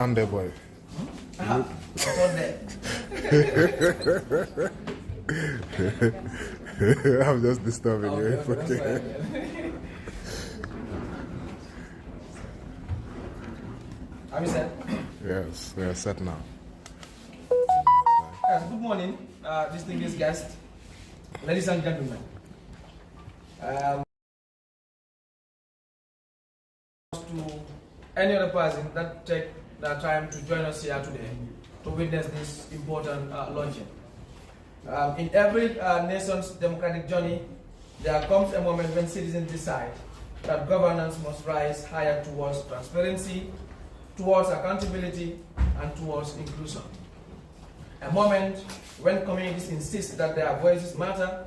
Sunday boy. Sunday. I'm just disturbing you. Are we set? Yes, we are set now. Yes, good morning, distinguished guests, ladies and gentlemen. To any other person that take the time to join us here today to witness this important launching. In every nation's democratic journey, there comes a moment when citizens decide that governance must rise higher towards transparency, towards accountability, and towards inclusion. A moment when communities insist that their voices matter,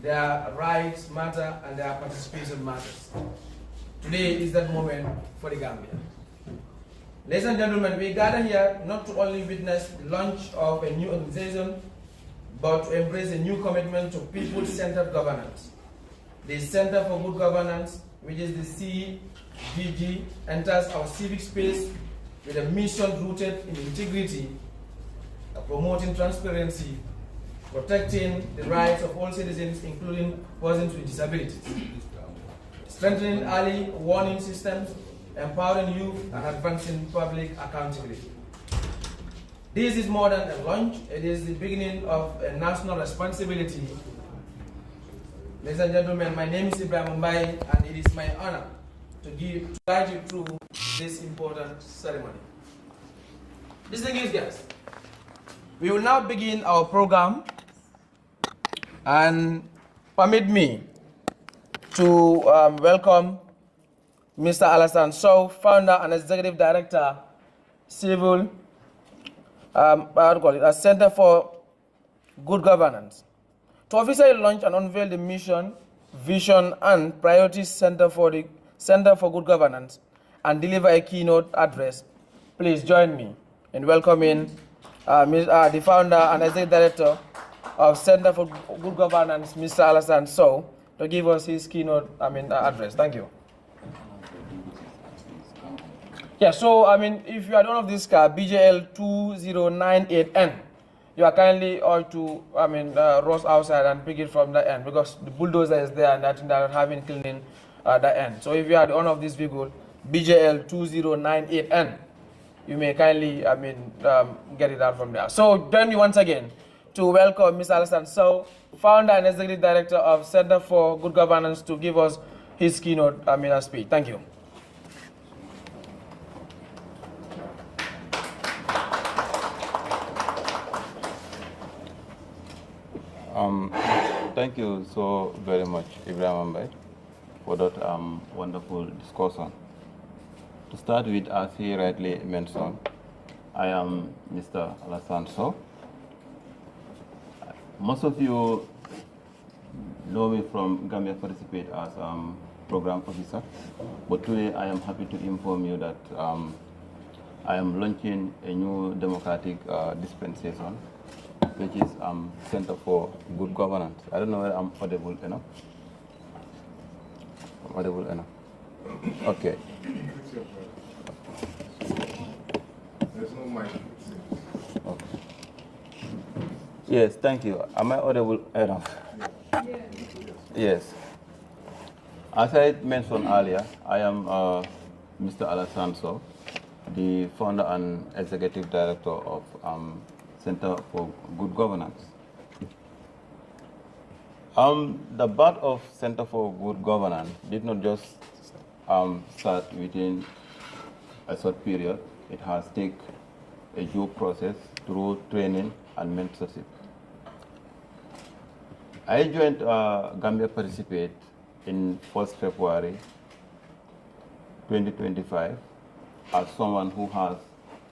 their rights matter, and their participation matters. Today is that moment for the Gambia. Ladies and gentlemen, we gather here not to only witness the launch of a new organization, but to embrace a new commitment to people-centered governance. The Center for Good Governance, which is the CGG, enters our civic space with a mission rooted in integrity, promoting transparency, protecting the rights of all citizens, including persons with disabilities, strengthening early warning systems, empowering youth, and advancing public accountability. This is more than a launch, it is the beginning of a national responsibility. Ladies and gentlemen, my name is Ibrahim Mbai, and it is my honor to guide you through this important ceremony. Distinguished guests, we will now begin our program, and permit me to welcome Mr. Alassane Sow, founder and executive director, Civil Center for Good Governance, to officially launch and unveil the mission, vision, and priorities Center for Good Governance and deliver a keynote address. Please join me in welcoming the founder and executive director of Center for Good Governance, Mr. Alassane Sow, to give us his keynote address. Thank you. Yeah, so if you are one of this car, BJL 2098N, you are kindly urged to rush outside and pick it from the end, because the bulldozer is there and I think they are having cleaning the end. So if you are the owner of this vehicle, BJL 2098N, you may kindly get it out from there. So join me once again to welcome Mr. Alassane Sow, founder and executive director of Center for Good Governance, to give us his keynote speech. Thank you. Thank you so very much, Ibrahim Mbai, for that wonderful discussion. To start with, as he rightly mentioned, I am Mr. Alassane Sow. Most of you know me from Gambia Participate as program officer, but today I am happy to inform you that I am launching a new democratic dispensation, which is Center for Good Governance. I don't know whether I'm audible enough. I'm audible enough. Okay. There's no mic. Okay. Yes, thank you. Am I audible enough? Yes. As I mentioned earlier, I am Mr. Alassane Sow, the founder and executive director of Center for Good Governance. The birth of Center for Good Governance did not just start within a short period. It has taken a due process through training and mentorship. I joined Gambia Participate in 1st February 2025 as someone who has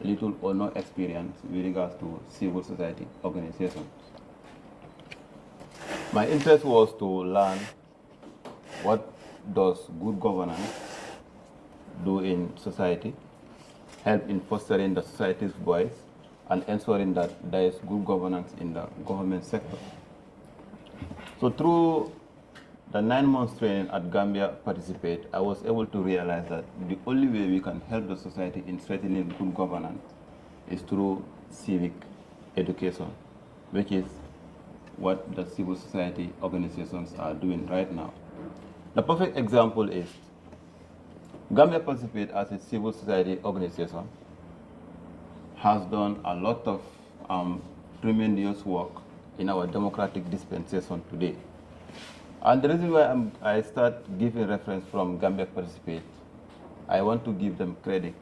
little or no experience with regards to civil society organizations. My interest was to learn what does good governance do in society, help in fostering the society's voice, and ensuring that there is good governance in the government sector. So through the 9 months training at Gambia Participate, I was able to realize that the only way we can help the society in strengthening good governance is through civic education, which is what the civil society organizations are doing right now. The perfect example is Gambia Participate as a civil society organization has done a lot of tremendous work in our democratic dispensation today. And the reason why I start giving reference from Gambia Participate, I want to give them credit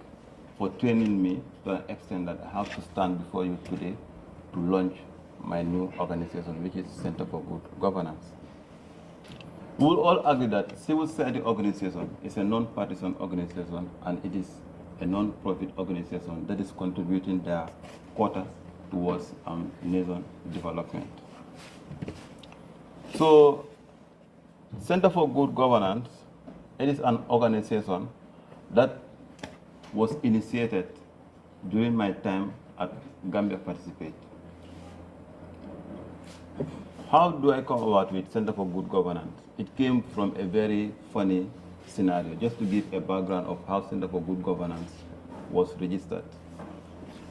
for training me to an extent that I have to stand before you today to launch my new organization, which is Center for Good Governance. We will all agree that civil society organization is a non-partisan organization, and it is a non-profit organization that is contributing their quota towards nation development. So, Center for Good Governance, it is an organization that was initiated during my time at Gambia Participate. How do I come about with Center for Good Governance? It came from a very funny scenario. Just to give a background of how Center for Good Governance was registered.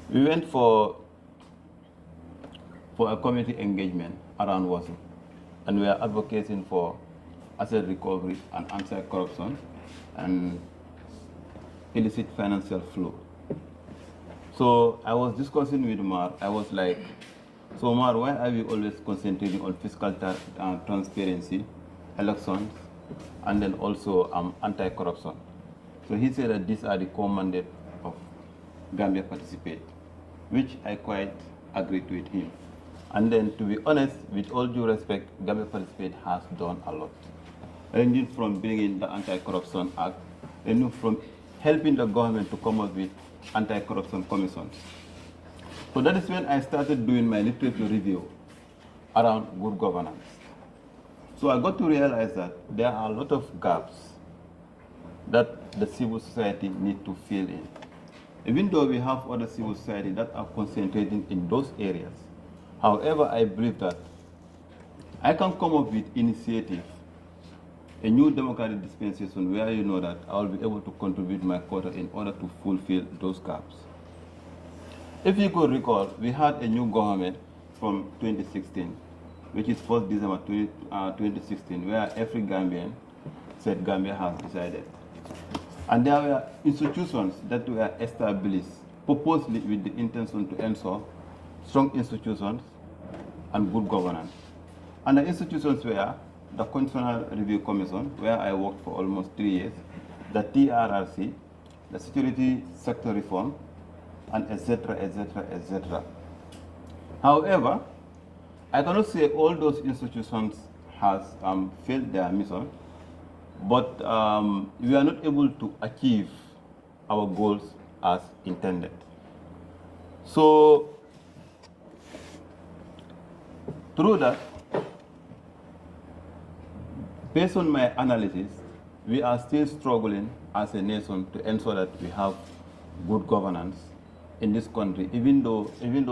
We went for a community engagement around Wasu, and we are advocating for asset recovery and anti-corruption and illicit financial flow. So I was discussing with Mar. I was like, so Mar, why are we always concentrating on fiscal transparency, elections, and then also anti-corruption? So he said that these are the core mandate of Gambia Participate, which I quite agreed with him. And then, to be honest, with all due respect, Gambia Participate has done a lot. Ranging from bringing the Anti-Corruption Act, and from helping the government to come up with anti-corruption commissions. So that is when I started doing my literature review around good governance. So I got to realize that there are a lot of gaps that the civil society needs to fill in. Even though we have other civil society that are concentrating in those areas, however, I believe that I can come up with initiative, a new democratic dispensation where you know that I will be able to contribute my quota in order to fulfill those gaps. If you could recall, we had a new government from 2016, which is 1st December 2016, where every Gambian said Gambia has decided. And there were institutions that were established purposely with the intention to ensure strong institutions and good governance. And the institutions were the Constitutional Review Commission, where I worked for almost 3 years, the TRRC, the Security Sector Reform, and etc., etc., etc. However, I cannot say all those institutions has failed their mission, but we are not able to achieve our goals as intended. So, through that, based on my analysis, we are still struggling as a nation to ensure that we have good governance in this country, even though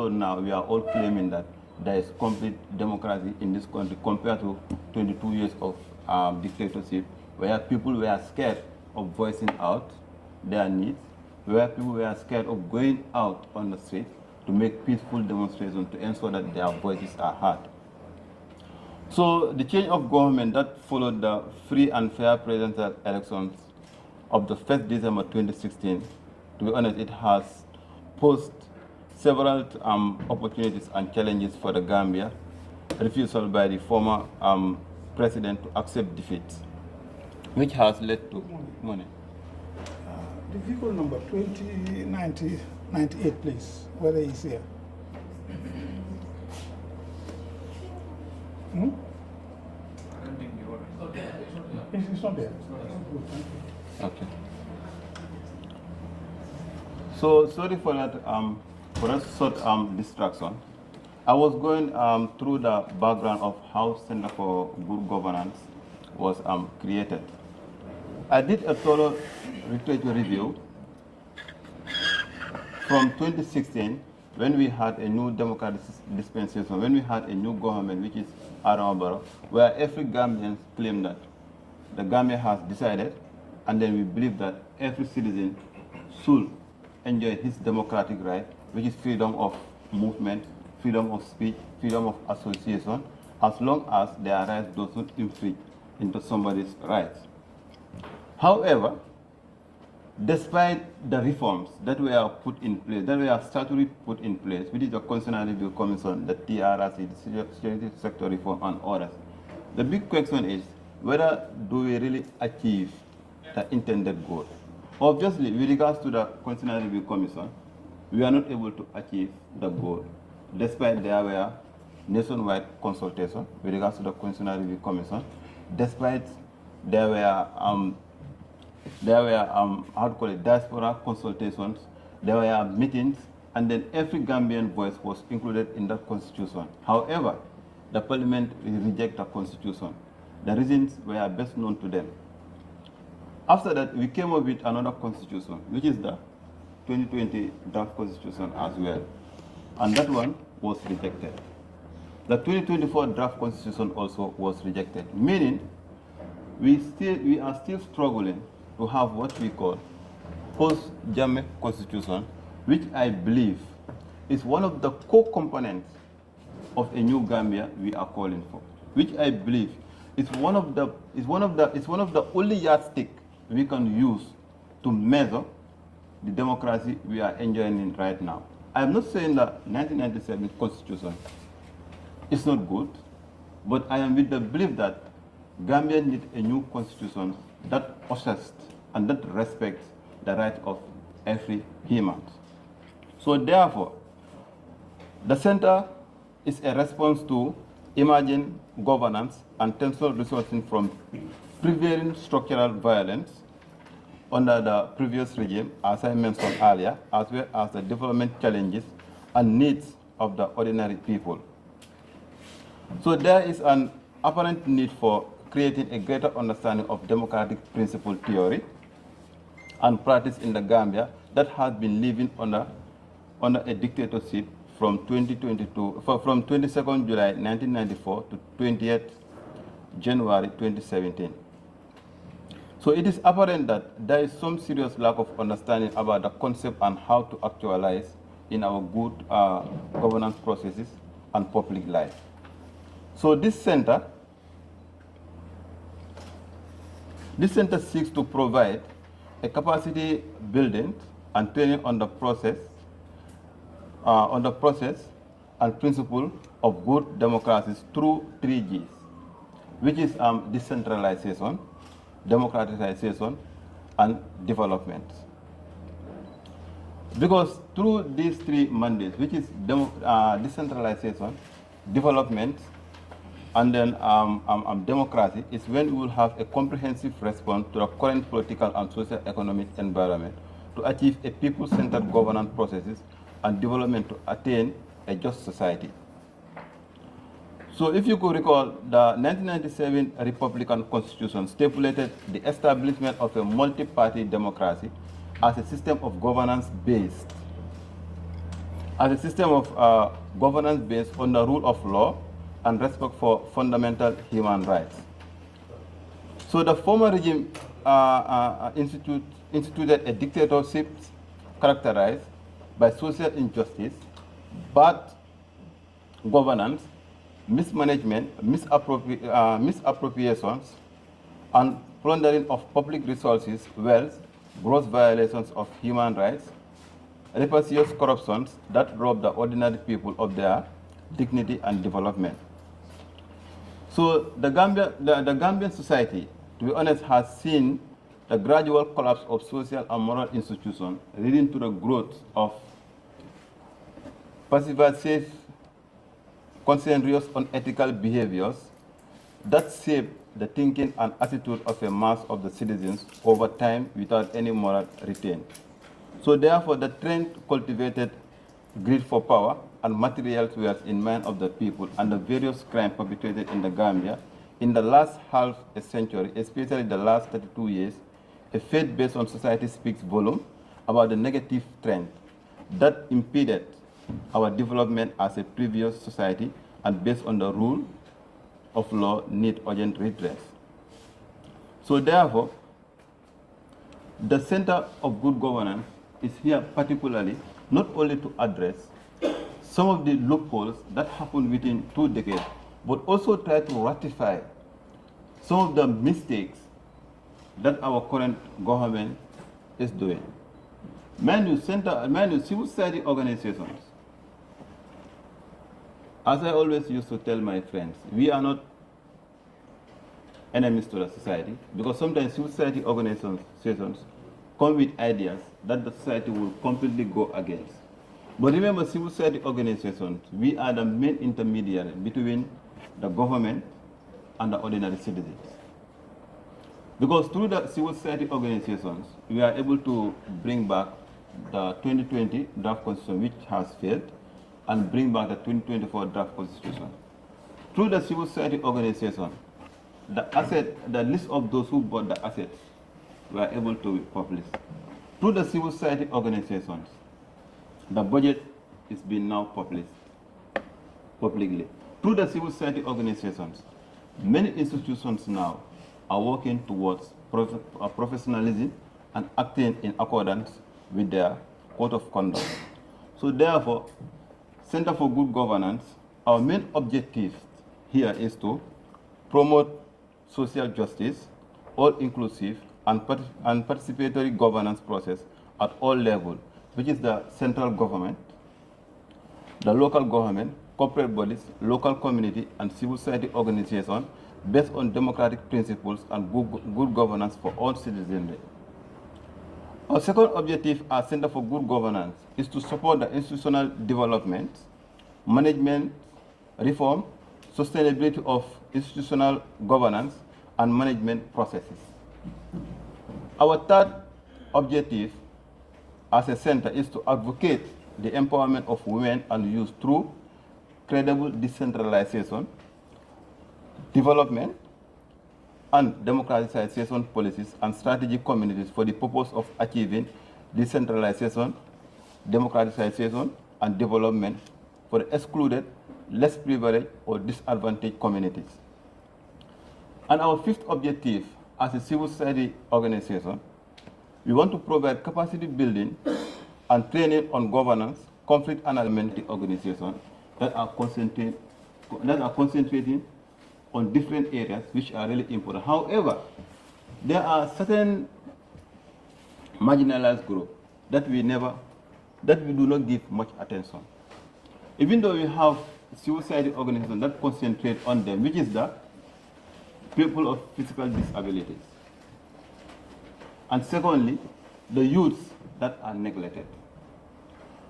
now we are all claiming that there is complete democracy in this country compared to 22 years of dictatorship, where people were scared of voicing out their needs, where people were scared of going out on the street to make peaceful demonstrations to ensure that their voices are heard. So the change of government that followed the free and fair presidential elections of the 1st December 2016, to be honest, it has posed several opportunities and challenges for the Gambia. Refusal by the former president to accept defeat, which has led to money. The vehicle number 2098, please. Whether he's here. Hmm? I don't think you want it. It's not there. Okay. So sorry for that short distraction. I was going through the background of how Center for Good Governance was created. I did a thorough literature review from 2016 when we had a new democratic dispensation, when we had a new government, which is Adama Barrow, where every Gambian claimed that the Gambia has decided, and then we believe that every citizen should enjoy his democratic right, which is freedom of movement, freedom of speech, freedom of association, as long as their rights do not infringe into somebody's rights. However, despite the reforms that were put in place, that were statutorily put in place, which is the Constitutional Review Commission, the TRRC, the Security Sector Reform, and others, the big question is whether do we really achieve the intended goal? Obviously, with regards to the Constitutional Review Commission, we are not able to achieve the goal, despite there were nationwide consultation with regards to the Constitutional Review Commission, despite there were how to call it, diaspora consultations, there were meetings, and then every Gambian voice was included in that constitution. However, the parliament rejected the constitution. The reasons were best known to them. After that, we came up with another constitution, which is the 2020 draft constitution as well. And that one was rejected. The 2024 draft constitution also was rejected, meaning we are still struggling to have what we call post-Jammeh constitution, which I believe is one of the core components of a new Gambia we are calling for, which I believe is one of the only yardstick we can use to measure the democracy we are enjoying right now. I am not saying that 1997 constitution is not good, but I am with the belief that Gambia needs a new constitution that assesses and that respects the right of every human. So therefore, the center is a response to emerging governance and tension resulting from prevailing structural violence under the previous regime, as I mentioned earlier, as well as the development challenges and needs of the ordinary people. So there is an apparent need for creating a greater understanding of democratic principle theory and practice in the Gambia that has been living under a dictatorship from 22nd July 1994 to 20th January 2017. So it is apparent that there is some serious lack of understanding about the concept and how to actualize in our good governance processes and public life. So this center seeks to provide a capacity building and training on the process and principle of good democracies through 3 Gs, which is decentralization, democratization, and development. Because through these 3 mandates, which is decentralization, development, and then democracy, is when we will have a comprehensive response to the current political and social economic environment to achieve a people-centered governance processes and development to attain a just society. So if you could recall, the 1997 Republican Constitution stipulated the establishment of a multi-party democracy as a system of governance based on the rule of law and respect for fundamental human rights. So the former regime instituted a dictatorship characterized by social injustice, bad governance, mismanagement, misappropriations, and plundering of public resources, wealth, gross violations of human rights, rapacious corruptions that rob the ordinary people of their dignity and development. So the Gambian society, to be honest, has seen the gradual collapse of social and moral institutions, leading to the growth of pervasive, conscientious, unethical behaviors that shape the thinking and attitude of a mass of the citizens over time without any moral retain. So therefore, the trend cultivated greed for power and material wealth in mind of the people and the various crimes perpetrated in the Gambia in the last half a century, especially the last 32 years, a faith based on society speaks volume about the negative trend that impeded our development as a previous society and based on the rule of law need urgent redress. So therefore, the Center of Good Governance is here particularly not only to address some of the loopholes that happened within 2 decades, but also try to ratify some of the mistakes that our current government is doing. Mind you, civil society organizations, as I always used to tell my friends, we are not enemies to the society, because sometimes civil society organizations come with ideas that the society will completely go against. But remember, civil society organizations, we are the main intermediary between the government and the ordinary citizens. Because through the civil society organizations, we are able to bring back the 2020 draft constitution, which has failed, and bring back the 2024 draft constitution. Through the civil society organization, the list of those who bought the assets were able to be published. Through the civil society organizations, the budget is being now published publicly. Through the civil society organizations, many institutions now are working towards professionalism and acting in accordance with their code of conduct. So therefore, Center for Good Governance, our main objective here is to promote social justice, all-inclusive and participatory governance process at all levels, which is the central government, the local government, corporate bodies, local community, and civil society organizations based on democratic principles and good governance for all citizenry. Our second objective as Center for Good Governance is to support the institutional development, management, reform, sustainability of institutional governance, and management processes. Our third objective as a center is to advocate the empowerment of women and youth through credible decentralization, development, and democratization policies and strategic communities for the purpose of achieving decentralization, democratization, and development for the excluded, less privileged, or disadvantaged communities. And our fifth objective as a civil society organization, we want to provide capacity building and training on governance, conflict management organizations that are concentrating on different areas which are really important. However, there are certain marginalized groups that we do not give much attention. Even though we have civil society organizations that concentrate on them, which is the people of physical disabilities. And secondly, the youths that are neglected.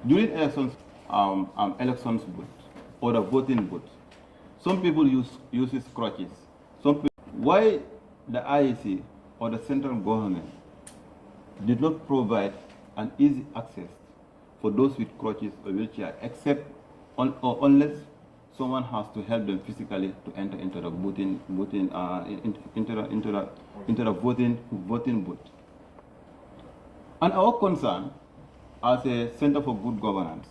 During elections booth or the voting booth, some people use crutches. Why the IEC or the central government did not provide an easy access for those with crutches or wheelchair, except unless someone has to help them physically to enter into the voting booth. And our concern as a Center for Good Governance,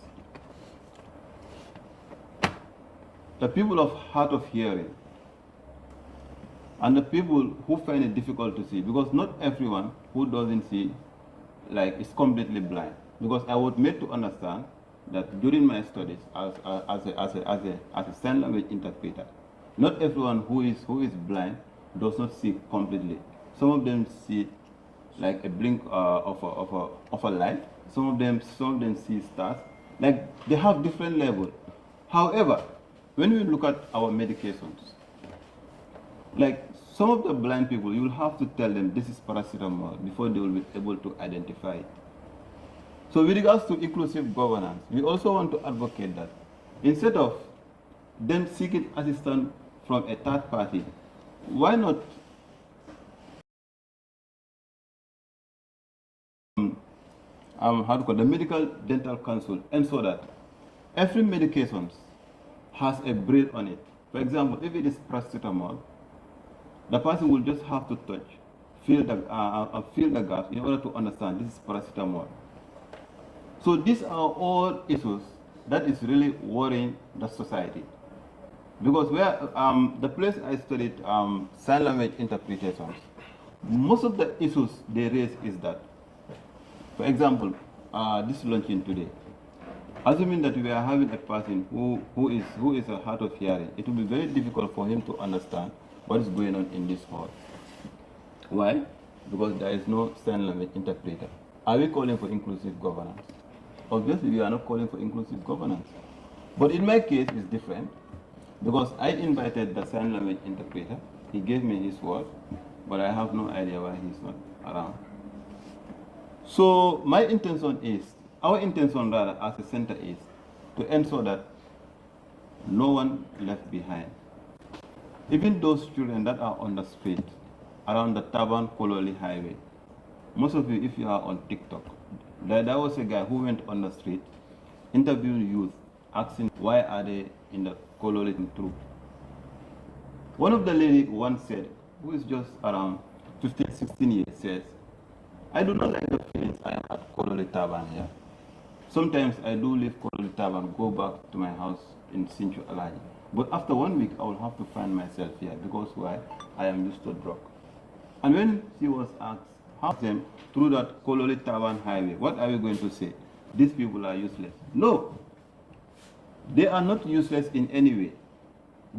the people of hard of hearing and the people who find it difficult to see, because not everyone who doesn't see is completely blind. Because I was made to understand that during my studies as a sign language interpreter, not everyone who is blind does not see completely. Some of them see like a blink of a light. Some of them see stars. Like they have different levels. However, when we look at our medications, like some of the blind people, you will have to tell them this is paracetamol before they will be able to identify it. So with regards to inclusive governance, we also want to advocate that instead of them seeking assistance from a third party, why not the Medical Dental Council, and so that every medication has a braille on it. For example, if it is paracetamol, the person will just have to touch, feel the gaps in order to understand this is paracetamol. So these are all issues that is really worrying the society. Because where the place I studied sign language interpretations, most of the issues they raise is that, for example, this launching today, assuming that we are having a person who is a hard of hearing, it will be very difficult for him to understand what is going on in this hall. Why? Because there is no sign language interpreter. Are we calling for inclusive governance? Obviously, we are not calling for inclusive governance. But in my case, it's different because I invited the sign language interpreter. He gave me his word, but I have no idea why he's not around. So my intention is, our intention rather as a center is to ensure that no one left behind. Even those children that are on the street around the Taban Kololi Highway, most of you, if you are on TikTok, there was a guy who went on the street, interviewing youth, asking why are they in the Kololi troop. One of the ladies once said, who is just around 15, 16 years, says, I do not like the feelings I am at Kololi Taban here. Sometimes I do leave Kololi Taban, go back to my house in Sinchu Alaji. But after 1 week, I will have to find myself here because why? I am used to drug. And when she was asked, how them through that Kololi Taban highway, what are we going to say? These people are useless. No, they are not useless in any way.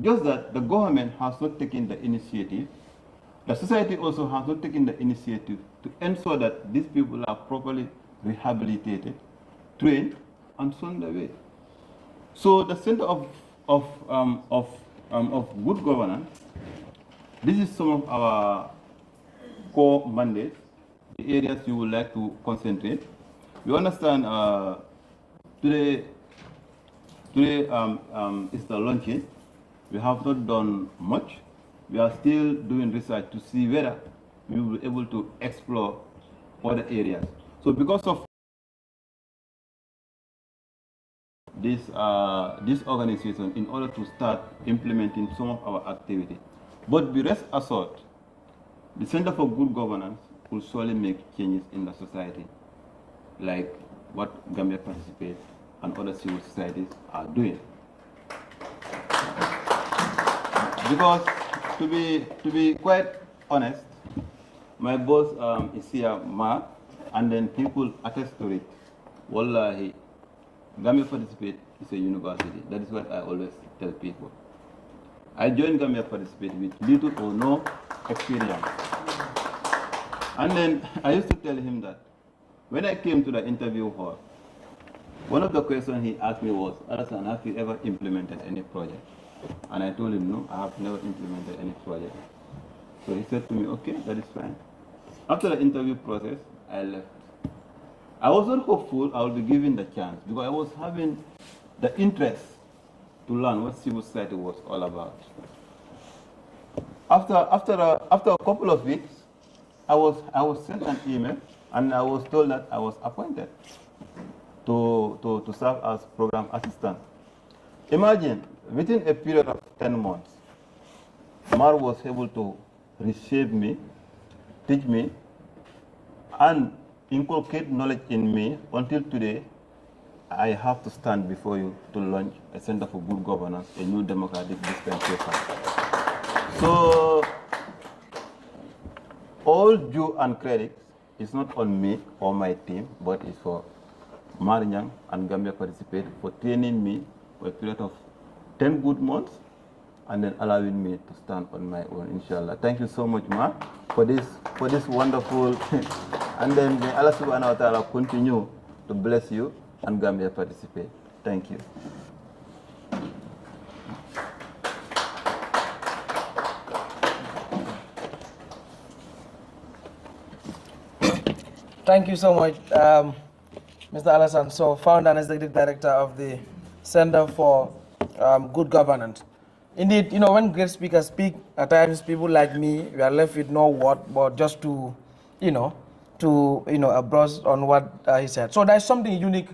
Just that the government has not taken the initiative. The society also has not taken the initiative to ensure that these people are properly rehabilitated, trained, and shown the way. So the Center of Good Governance, this is some of our core mandates, the areas you would like to concentrate. You understand today is the launching. We have not done much. We are still doing research to see whether we will be able to explore other areas. So because of this organization, in order to start implementing some of our activity. But be rest assured, the Center for Good Governance will surely make changes in the society, like what Gambia Participate and other civil societies are doing. Because to be quite honest, my boss is here, Mark, and then people attest to it. Wallahi, Gambia Participate is a university. That is what I always tell people. I joined Gambia Participate with little or no experience. And then I used to tell him that when I came to the interview hall, one of the questions he asked me was, Alasan, have you ever implemented any project? And I told him, no, I have never implemented any project. So he said to me, okay, that is fine. After the interview process, I left. I was not hopeful I would be given the chance because I was having the interest to learn what civil society was all about. After a couple of weeks, I was sent an email and I was told that I was appointed to serve as program assistant. Imagine, within a period of 10 months, Mar was able to reshape me, teach me, and inculcate knowledge in me until today. I have to stand before you to launch a Center for Good Governance, a new democratic dispensation. So, all due and credit is not on me or my team, but it's for Marinyang and Gambia Participate for training me for a period of 10 good months and then allowing me to stand on my own, inshallah. Thank you so much, Ma, for this wonderful, and then may Allah subhanahu wa ta'ala continue to bless you and Gambia Participate. Thank you. Thank you so much, Mr. Alasan. So, founder and executive director of the Center for Good Governance. Indeed, you know, when great speakers speak, at times people like me, we are left with no word, but just to brush on what he said. So there's something unique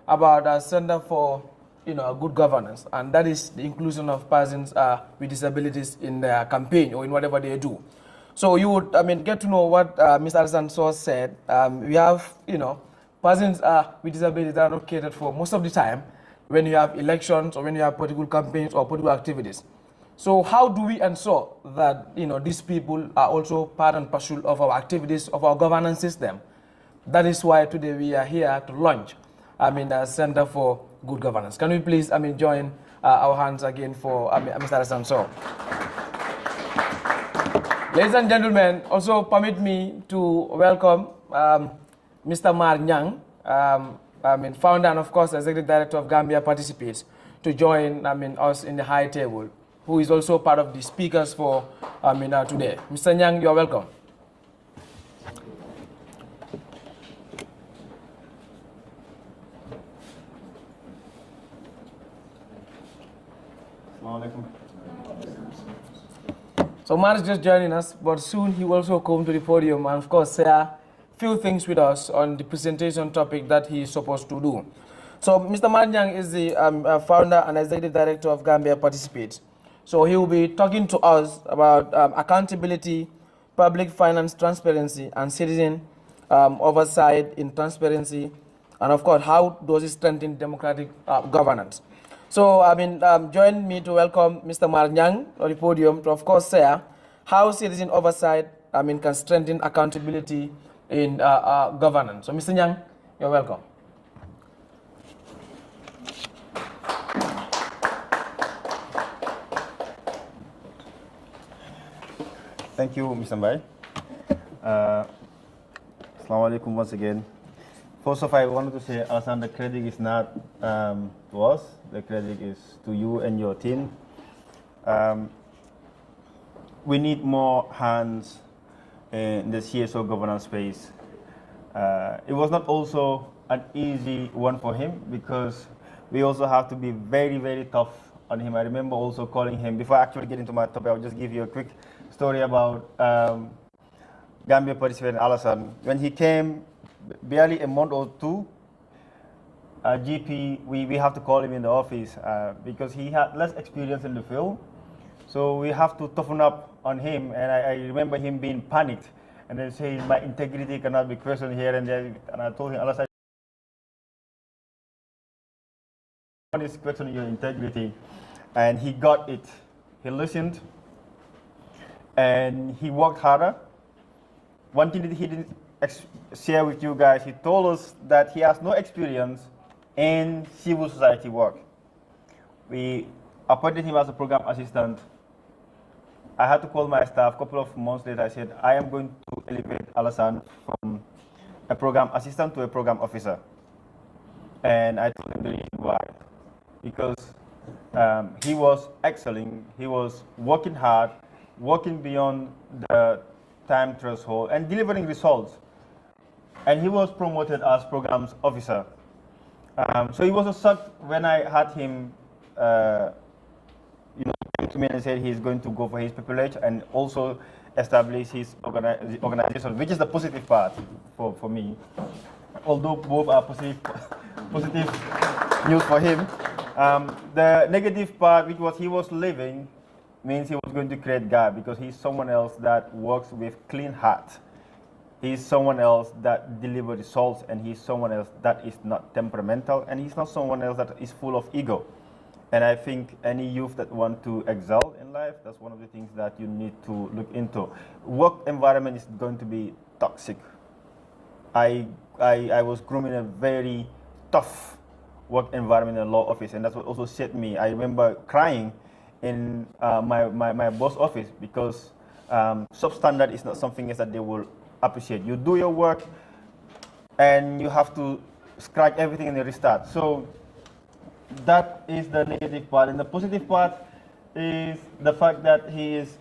about our Center for, Good Governance, and that is the inclusion of persons with disabilities in their campaign or in whatever they do. So you would, get to know what Mr. Alasan said. We have, persons with disabilities that are not catered for most of the time. when you have elections or when you have political campaigns or political activities. So how do we ensure that these people are also part and parcel of our activities, of our governance system? That is why today we are here to launch the Center for Good Governance. Can we please join our hands again for Mr. Alassane Sow? Ladies and gentlemen, also permit me to welcome Mr. Mar Nyang, founder and of course executive director of Gambia Participates, to join us in the high table, who is also part of the speakers for today. Mr. Nyang, you are welcome. So Mar is just joining us, but soon he will also come to the podium and of course say a few things with us on the presentation topic that he is supposed to do. So Mr. Mar Nyang is the founder and executive director of Gambia Participates. So he will be talking to us about accountability, public finance transparency, and citizen oversight in transparency, and of course how does it strengthen democratic governance. So join me to welcome Mr. Mar Nyang on the podium to of course say how citizen oversight can strengthen accountability in governance. So Mr. Nyang, you're welcome. Thank you, Mr. Mbai. Assalamu alaikum once again. First of all, I wanted to say, Alassane, the credit is not to us. The credit is to you and your team. We need more hands in the CSO governance space. It was not also an easy one for him because we also have to be very, very tough on him. I remember also calling him, before I actually get into my topic, I'll just give you a quick story about Gambia Participates Alassane. When he came, barely a month or two, GP, we have to call him in the office because he had less experience in the field. So we have to toughen up on him. And I remember him being panicked and then saying, my integrity cannot be questioned here and there. And I told him, Alassane, one is questioning your integrity. And he got it. He listened and he worked harder. One thing that he didn't share with you guys, he told us that he has no experience in civil society work. We appointed him as a program assistant. I had to call my staff a couple of months later. I said, I am going to elevate Alassane from a program assistant to a program officer. And I told him the reason why. Because he was excelling, he was working hard, working beyond the time threshold and delivering results. And he was promoted as programs officer. So he was a shock when I had him, came to me and said he's going to go for his PPLH and also establish his organization, which is the positive part for me. Although both are positive news for him. The negative part, which was he was leaving, means he was going to create gap because he's someone else that works with clean heart. He's someone else that delivers results, and he's someone else that is not temperamental, and he's not someone else that is full of ego. And I think any youth that want to excel in life, that's one of the things that you need to look into. Work environment is going to be toxic. I was groomed in a very tough work environment in a law office, and that's what also set me. I remember crying in my boss office because substandard is not something else that they will appreciate. You do your work and you have to scratch everything and restart. So that is the negative part. And the positive part is the fact that he is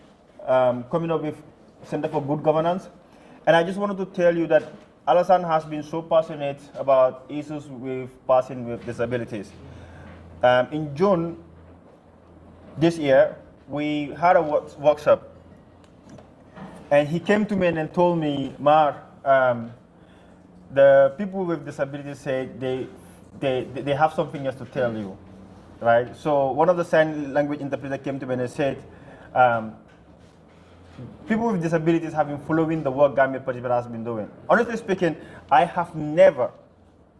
coming up with Center for Good Governance. And I just wanted to tell you that Alassane has been so passionate about issues with persons with disabilities. In June this year, we had a workshop, and he came to me and told me, Mar, the people with disabilities say they have something else to tell you, right? So one of the sign language interpreters came to me and said, people with disabilities have been following the work Gambia Participates has been doing. Honestly speaking, I have never,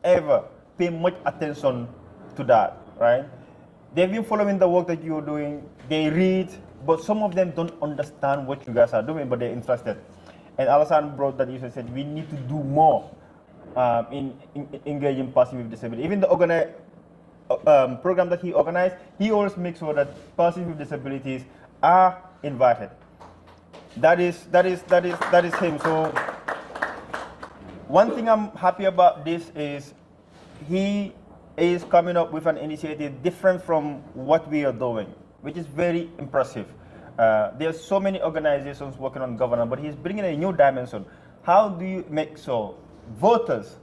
ever paid much attention to that, right? They've been following the work that you're doing. They read, but some of them don't understand what you guys are doing, but they're interested. And Alassane brought that issue and said we need to do more in engaging persons with disability. Even the program that he organized, he always makes sure that persons with disabilities are invited. That is him. So one thing I'm happy about this is he is coming up with an initiative different from what we are doing, which is very impressive. There are so many organizations working on governance, but he's bringing a new dimension. How do you make sure voters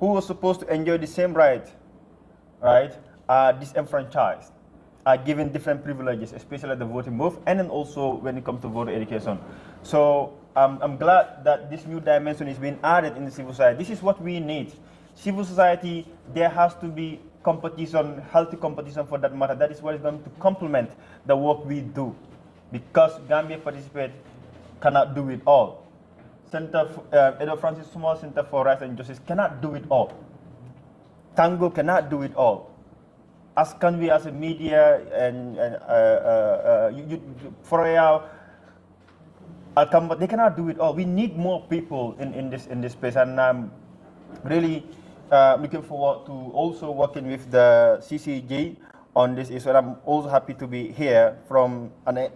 who are supposed to enjoy the same right, are disenfranchised, are given different privileges, especially at the voting booth, and then also when it comes to voter education. So I'm glad that this new dimension is being added in the civil society. This is what we need. Civil society, there has to be competition, healthy competition for that matter. That is what is going to complement the work we do. Because Gambia Participate cannot do it all. Edward Francis Small Center for Rights and Justice cannot do it all. Tango cannot do it all. As can we as a media and Foroyao, Alcamba, they cannot do it all. We need more people in this space, and I'm really looking forward to also working with the CCG on this issue. And I'm also happy to be here from an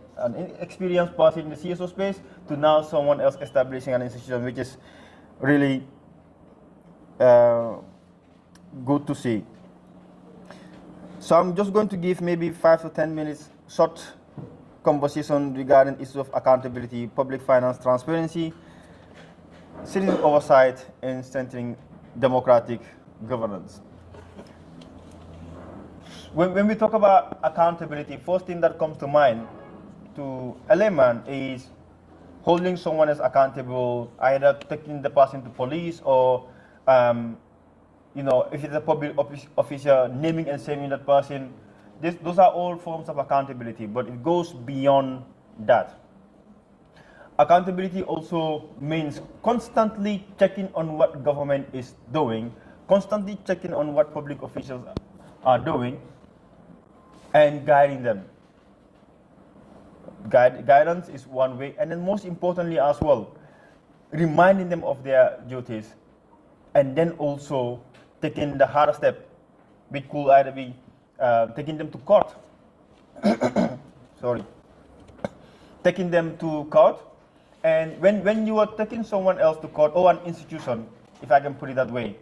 experienced person in the CSO space to now someone else establishing an institution, which is really good to see. So I'm just going to give maybe 5 to 10 minutes short conversation regarding issues of accountability, public finance transparency, citizen oversight, and strengthening democratic governance. When we talk about accountability, first thing that comes to mind to a layman is holding someone else accountable, either taking the person to police or if it's a public official, naming and shaming that person. Those are all forms of accountability, but it goes beyond that. Accountability also means constantly checking on what government is doing, constantly checking on what public officials are doing, and guiding them. Guidance is one way, and then most importantly as well, reminding them of their duties, and then also taking the harder step, which could either be taking them to court. Sorry. Taking them to court. And when you are taking someone else to court, or an institution, if I can put it that way,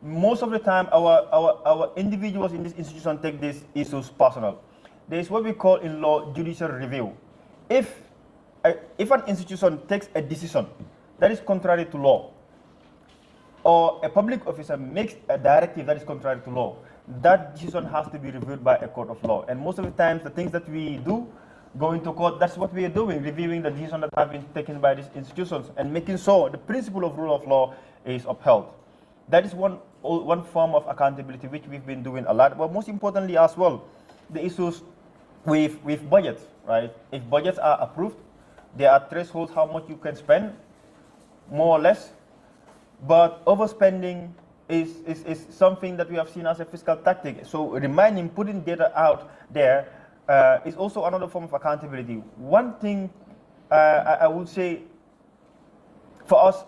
most of the time our individuals in this institution take these issues personal. There is what we call in law judicial review. If an institution takes a decision that is contrary to law, or a public officer makes a directive that is contrary to law, that decision has to be reviewed by a court of law. And most of the times, the things that we do, going to court, that's what we are doing, reviewing the decisions that have been taken by these institutions and making sure the principle of rule of law is upheld. That is one form of accountability which we've been doing a lot. But most importantly as well, the issues with budgets, right? If budgets are approved, there are thresholds how much you can spend, more or less. But overspending is something that we have seen as a fiscal tactic. So reminding, putting data out there is also another form of accountability. One thing I would say for us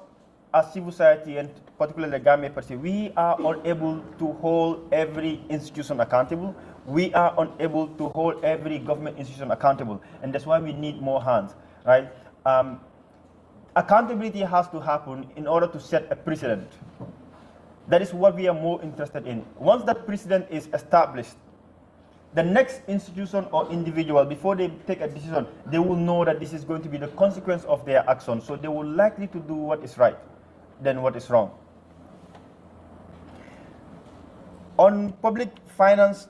as civil society, and particularly the Gambia Party, we are unable to hold every institution accountable. We are unable to hold every government institution accountable. And that's why we need more hands, right? Accountability has to happen in order to set a precedent. That is what we are more interested in. Once that precedent is established, the next institution or individual, before they take a decision, they will know that this is going to be the consequence of their action. So they will likely to do what is right than what is wrong. On public finance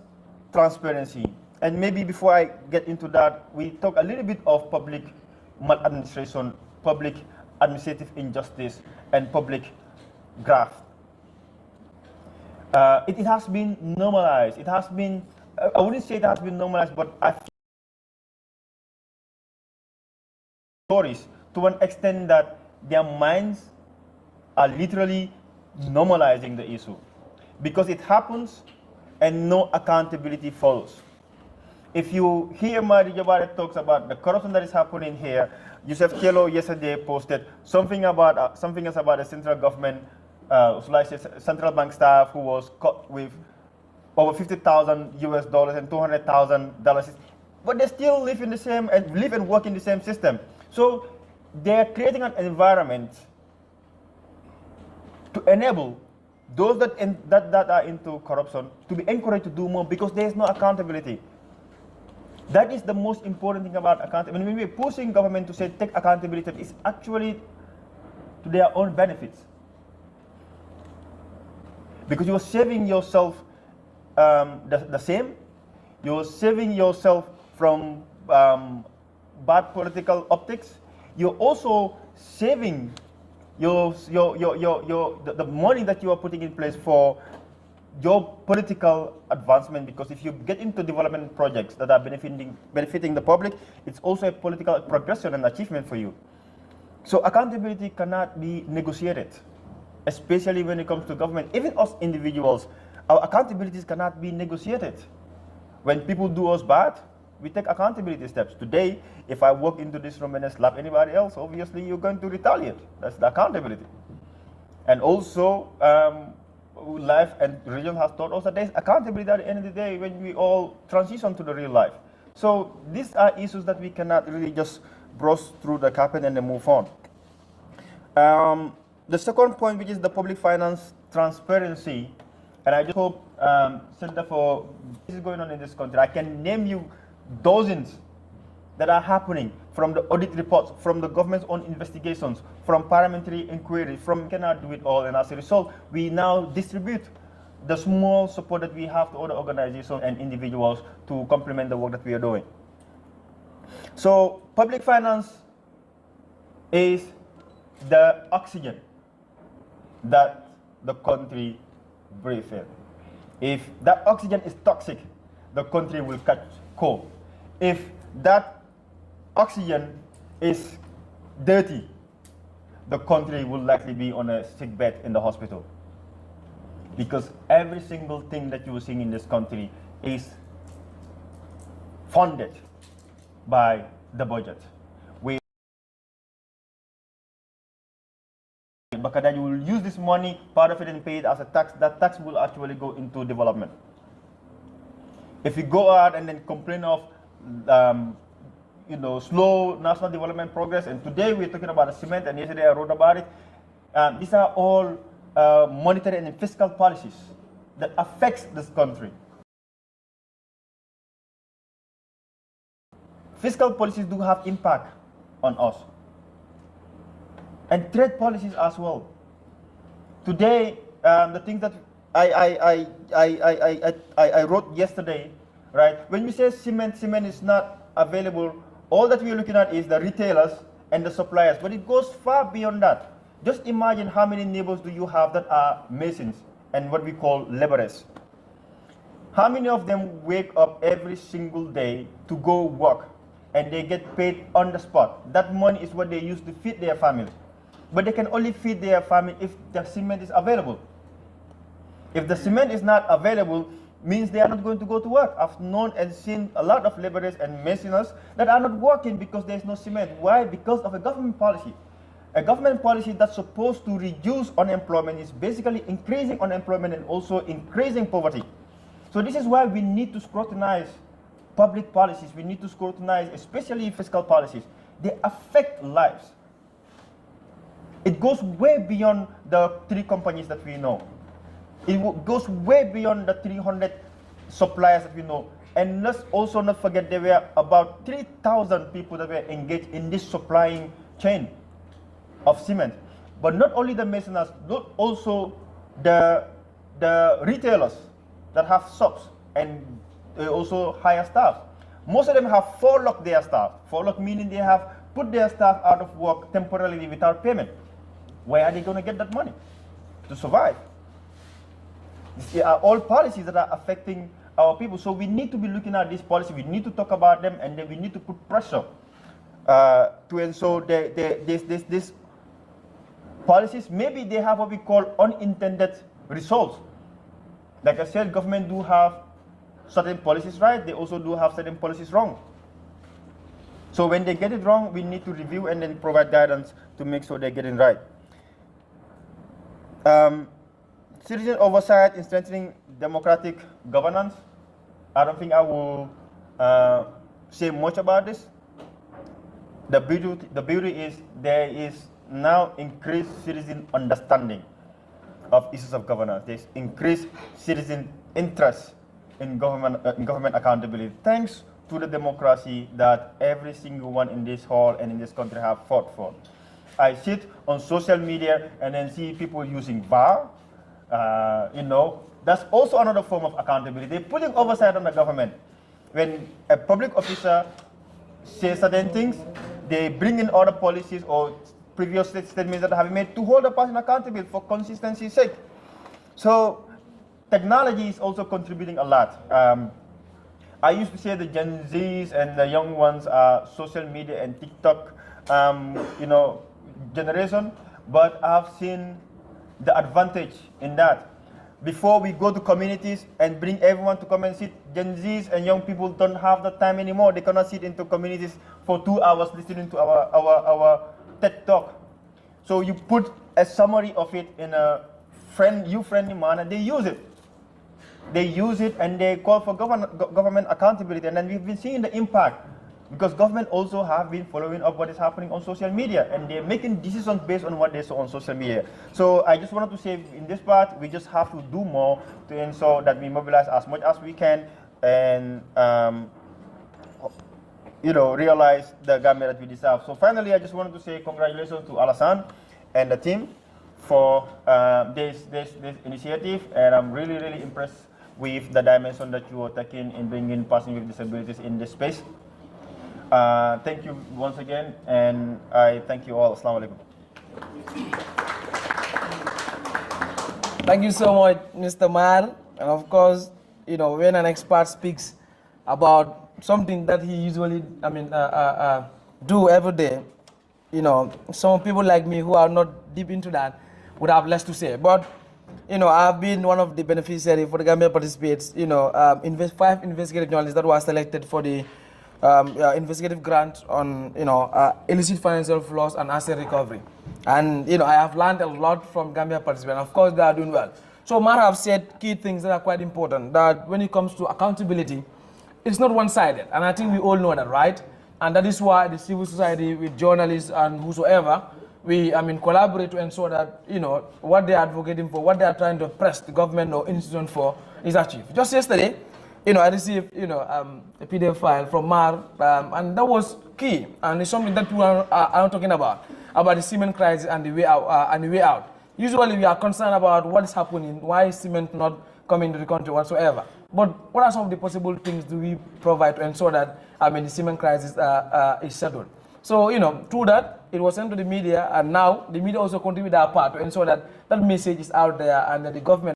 transparency, and maybe before I get into that, we talk a little bit of public maladministration, public administrative injustice, and public graft. It has been normalized. It has been, I wouldn't say it has been normalized, but I feel stories to an extent that their minds are literally normalizing the issue. because it happens and no accountability follows. If you hear Madi Jabari talks about the corruption that is happening here, Yusuf Kello yesterday posted something about something else about the central government, like central bank staff who was caught with over 50,000 US dollars and $200,000, but they still live in the same and live and work in the same system. So they're creating an environment to enable those that are into corruption to be encouraged to do more because there is no accountability. That is the most important thing about accountability. When we're pushing government to say take accountability, it's actually to their own benefits. Because you're saving yourself the same, you're saving yourself from bad political optics, you're also saving the money that you are putting in place for your political advancement, because if you get into development projects that are benefiting the public, it's also a political progression and achievement for you. So accountability cannot be negotiated, especially when it comes to government. Even us individuals, our accountabilities cannot be negotiated. When people do us bad, we take accountability steps. Today, if I walk into this room and I slap anybody else, obviously you're going to retaliate. That's the accountability. And also, life and religion has taught us that there's accountability at the end of the day when we all transition to the real life. So these are issues that we cannot really just brush through the carpet and then move on. The second point, which is the public finance transparency, and I just hope Center for this is going on in this country. I can name you dozens that are happening, from the audit reports, from the government's own investigations, from parliamentary inquiries, from cannot do it all, and as a result, we now distribute the small support that we have to other organizations and individuals to complement the work that we are doing. So public finance is the oxygen that the country breathes in. If that oxygen is toxic, the country will catch cold. If that oxygen is dirty, the country will likely be on a sick bed in the hospital. Because every single thing that you are seeing in this country is funded by the budget. Because then you will use this money, part of it, and pay it as a tax. That tax will actually go into development. If you go out and then complain of slow national development progress, and today we're talking about cement, and yesterday I wrote about it. These are all monetary and fiscal policies that affects this country. Fiscal policies do have impact on us, and trade policies as well. Today, the things that I wrote yesterday, right? When we say cement is not available, all that we're looking at is the retailers and the suppliers, but it goes far beyond that. Just imagine how many neighbors do you have that are masons and what we call laborers. How many of them wake up every single day to go work and they get paid on the spot? That money is what they use to feed their family. But they can only feed their family if the cement is available. If the cement is not available, means they are not going to go to work. I've known and seen a lot of laborers and masons that are not working because there's no cement. Why? Because of a government policy. A government policy that's supposed to reduce unemployment is basically increasing unemployment and also increasing poverty. So this is why we need to scrutinize public policies. We need to scrutinize especially fiscal policies. They affect lives. It goes way beyond the 3 companies that we know. It goes way beyond the 300 suppliers that we know. And let's also not forget there were about 3,000 people that were engaged in this supplying chain of cement. But not only the masons, but also the retailers that have shops and they also hire staff. Most of them have furloughed their staff. Furloughed meaning they have put their staff out of work temporarily without payment. Where are they going to get that money to survive? These are all policies that are affecting our people. So we need to be looking at these policies. We need to talk about them, and then we need to put pressure to ensure these policies. Maybe they have what we call unintended results. Like I said, government do have certain policies right, they also do have certain policies wrong. So when they get it wrong, we need to review and then provide guidance to make sure they get it right. Citizen oversight in strengthening democratic governance. I don't think I will say much about this. The beauty is there is now increased citizen understanding of issues of governance. There's increased citizen interest in government accountability, thanks to the democracy that every single one in this hall and in this country have fought for. I sit on social media and then see people using VAR. That's also another form of accountability. They're putting oversight on the government. When a public officer says certain things, they bring in other policies or previous statements that have been made to hold the person accountable for consistency's sake. So technology is also contributing a lot. I used to say the Gen Zs and the young ones are social media and TikTok, generation, but I've seen the advantage in that. Before we go to communities and bring everyone to come and sit, Gen Zs and young people don't have the time anymore. They cannot sit into communities for 2 hours listening to our TED Talk. So you put a summary of it in a friendly manner, they use it. They use it and they call for government accountability. And then we've been seeing the impact because government also have been following up what is happening on social media and they're making decisions based on what they saw on social media. So I just wanted to say in this part, we just have to do more to ensure that we mobilize as much as we can and realize the Gambia that we deserve. So finally, I just wanted to say congratulations to Alassane and the team for this initiative, and I'm really, really impressed with the dimension that you are taking in bringing persons with disabilities in this space. Thank you once again, and I thank you all. Assalamu alaikum. Thank you so much, Mr. Mar. And of course, when an expert speaks about something that he usually, do every day, some people like me who are not deep into that would have less to say. But, I've been one of the beneficiaries for the Gambia Participates, 5 investigative journalists that were selected for the investigative grant on, illicit financial flows and asset recovery. And, I have learned a lot from Gambia Participates. Of course, they are doing well. So Mar have said key things that are quite important, that when it comes to accountability, it's not one-sided. And I think we all know that, right? And that is why the civil society with journalists and whosoever, we collaborate to ensure that, what they are advocating for, what they are trying to press the government or institution for is achieved. Just yesterday, I received, a PDF file from Mar, and that was key. And it's something that we are not talking about the cement crisis and the way out. Usually we are concerned about what is happening, why is cement not coming to the country whatsoever. But what are some of the possible things do we provide to ensure that, the cement crisis is settled? So, through that, it was sent to the media, and now the media also contribute their part to ensure that that message is out there and that the government,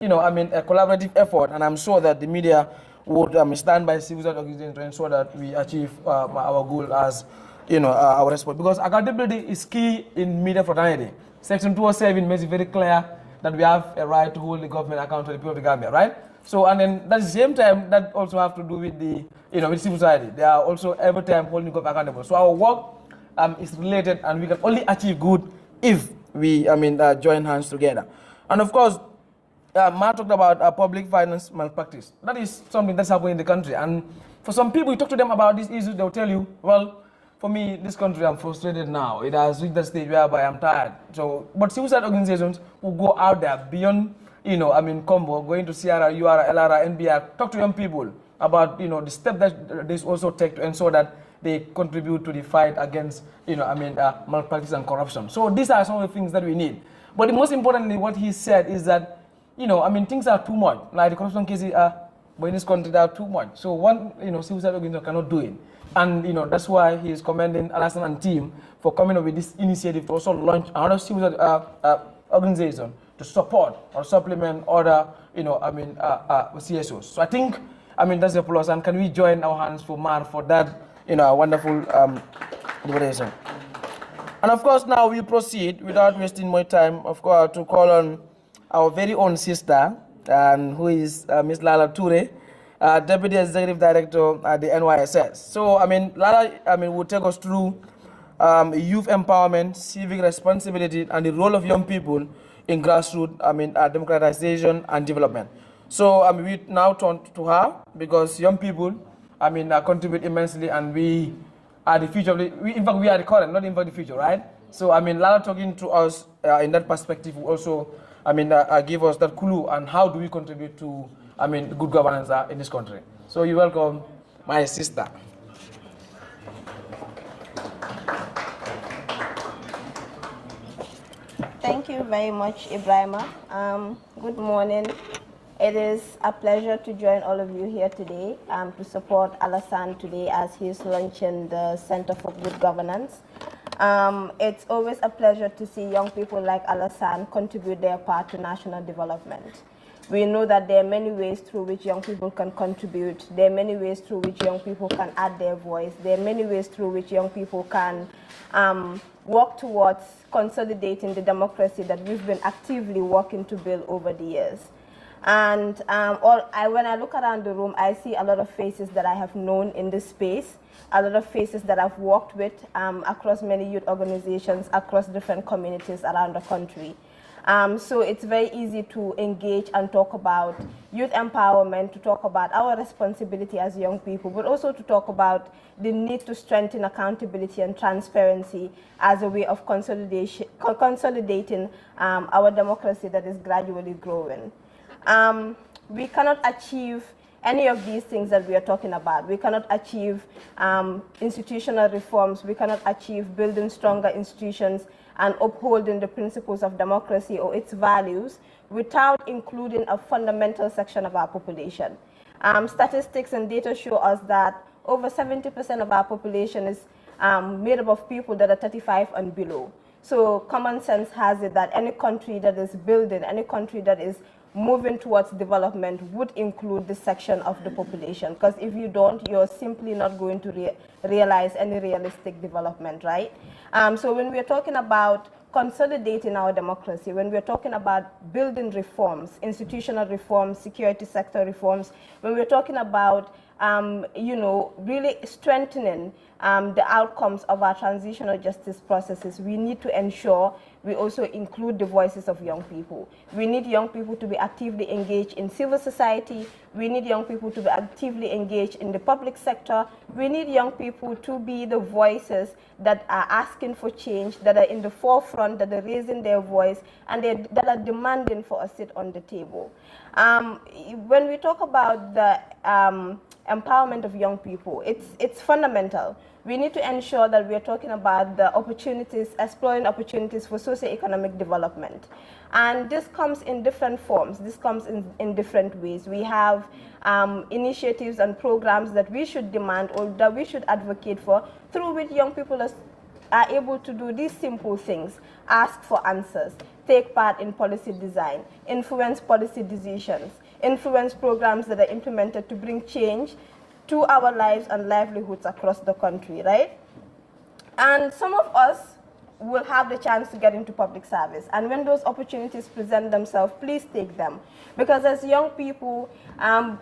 a collaborative effort, and I'm sure that the media would stand by civil society organizations to ensure that we achieve our goal as, our response. Because accountability is key in media fraternity. Section 207 makes it very clear that we have a right to hold the government accountable to the people of the Gambia, right? So, and then at the same time, that also have to do with the, with civil society. They are also every time holding the government accountable. So our work is related, and we can only achieve good if we, join hands together. And of course, Mar talked about public finance malpractice. That is something that's happening in the country. And for some people, you talk to them about these issues, they'll tell you, well, for me, this country, I'm frustrated now. It has reached the stage whereby I'm tired. So, but civil society organizations will go out there beyond, Combo, going to Sierra, URA, LRA, NBR, talk to young people about, the step that they also take to ensure that they contribute to the fight against, malpractice and corruption. So these are some of the things that we need. But the most importantly, what he said is that, things are too much. Like the corruption cases but in this country, they are too much. So one, civil society organization cannot do it. And, that's why he is commending Alassane and team for coming up with this initiative to also launch another civil organization to support or supplement other, CSOs. So I think, that's a plus. And can we join our hands for Mar for that, wonderful organization? And of course, now we proceed without wasting more time, of course, to call on our very own sister, who is Ms. Lala Toure, Deputy Executive Director at the NYSS. So, Lala, will take us through youth empowerment, civic responsibility, and the role of young people in grassroots, democratization and development. So, we now turn to her because young people, contribute immensely, and we are the future. In fact, we are the current, not in fact the future, right? So, Lala talking to us in that perspective will also, give us that clue on how do we contribute to, good governance in this country. So, you welcome my sister. Thank you very much, Ibrahima. Good morning. It is a pleasure to join all of you here today to support Alassane today as he's launching the Center for Good Governance. It's always a pleasure to see young people like Alassane contribute their part to national development. We know that there are many ways through which young people can contribute. There are many ways through which young people can add their voice. There are many ways through which young people can work towards consolidating the democracy that we've been actively working to build over the years. And when I look around the room, I see a lot of faces that I have known in this space, a lot of faces that I've worked with across many youth organizations, across different communities around the country. So it's very easy to engage and talk about youth empowerment, to talk about our responsibility as young people, but also to talk about the need to strengthen accountability and transparency as a way of consolidating our democracy that is gradually growing. We cannot achieve any of these things that we are talking about. We cannot achieve institutional reforms. We cannot achieve building stronger institutions and upholding the principles of democracy or its values without including a fundamental section of our population. Statistics and data show us that over 70% of our population is made up of people that are 35 and below. So common sense has it that any country that is building, any country that is moving towards development would include this section of the population, because if you don't, you're simply not going to realize any realistic development, right? So when we're talking about consolidating our democracy, when we're talking about building reforms, institutional reforms, security sector reforms, when we're talking about really strengthening the outcomes of our transitional justice processes, we need to ensure we also include the voices of young people. We need young people to be actively engaged in civil society. We need young people to be actively engaged in the public sector. We need young people to be the voices that are asking for change, that are in the forefront, that are raising their voice, and that are demanding for a seat on the table. When we talk about the empowerment of young people, it's fundamental. We need to ensure that we are talking about the opportunities, exploring opportunities for socioeconomic development. And this comes in different forms. This comes in different ways. We have initiatives and programs that we should demand or that we should advocate for, through which young people are able to do these simple things: ask for answers, take part in policy design, influence policy decisions, influence programs that are implemented to bring change to our lives and livelihoods across the country, right? And some of us will have the chance to get into public service. And when those opportunities present themselves, please take them. Because as young people,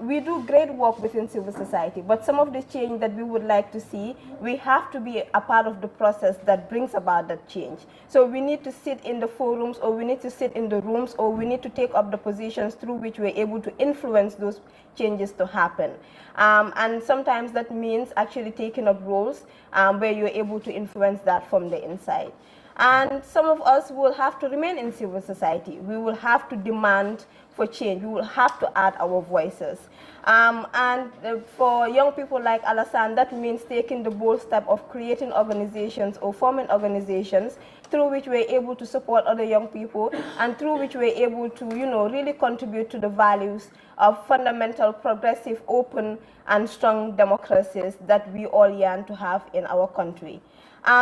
we do great work within civil society, but some of the change that we would like to see, we have to be a part of the process that brings about that change. So we need to sit in the forums, or we need to sit in the rooms, or we need to take up the positions through which we're able to influence those changes to happen. And sometimes that means actually taking up roles where you're able to influence that from the inside. And some of us will have to remain in civil society. We will have to demand for change. We will have to add our voices. And for young people like Alassane, that means taking the bold step of creating organizations or forming organizations through which we're able to support other young people and through which we're able to, really contribute to the values of fundamental, progressive, open, and strong democracies that we all yearn to have in our country.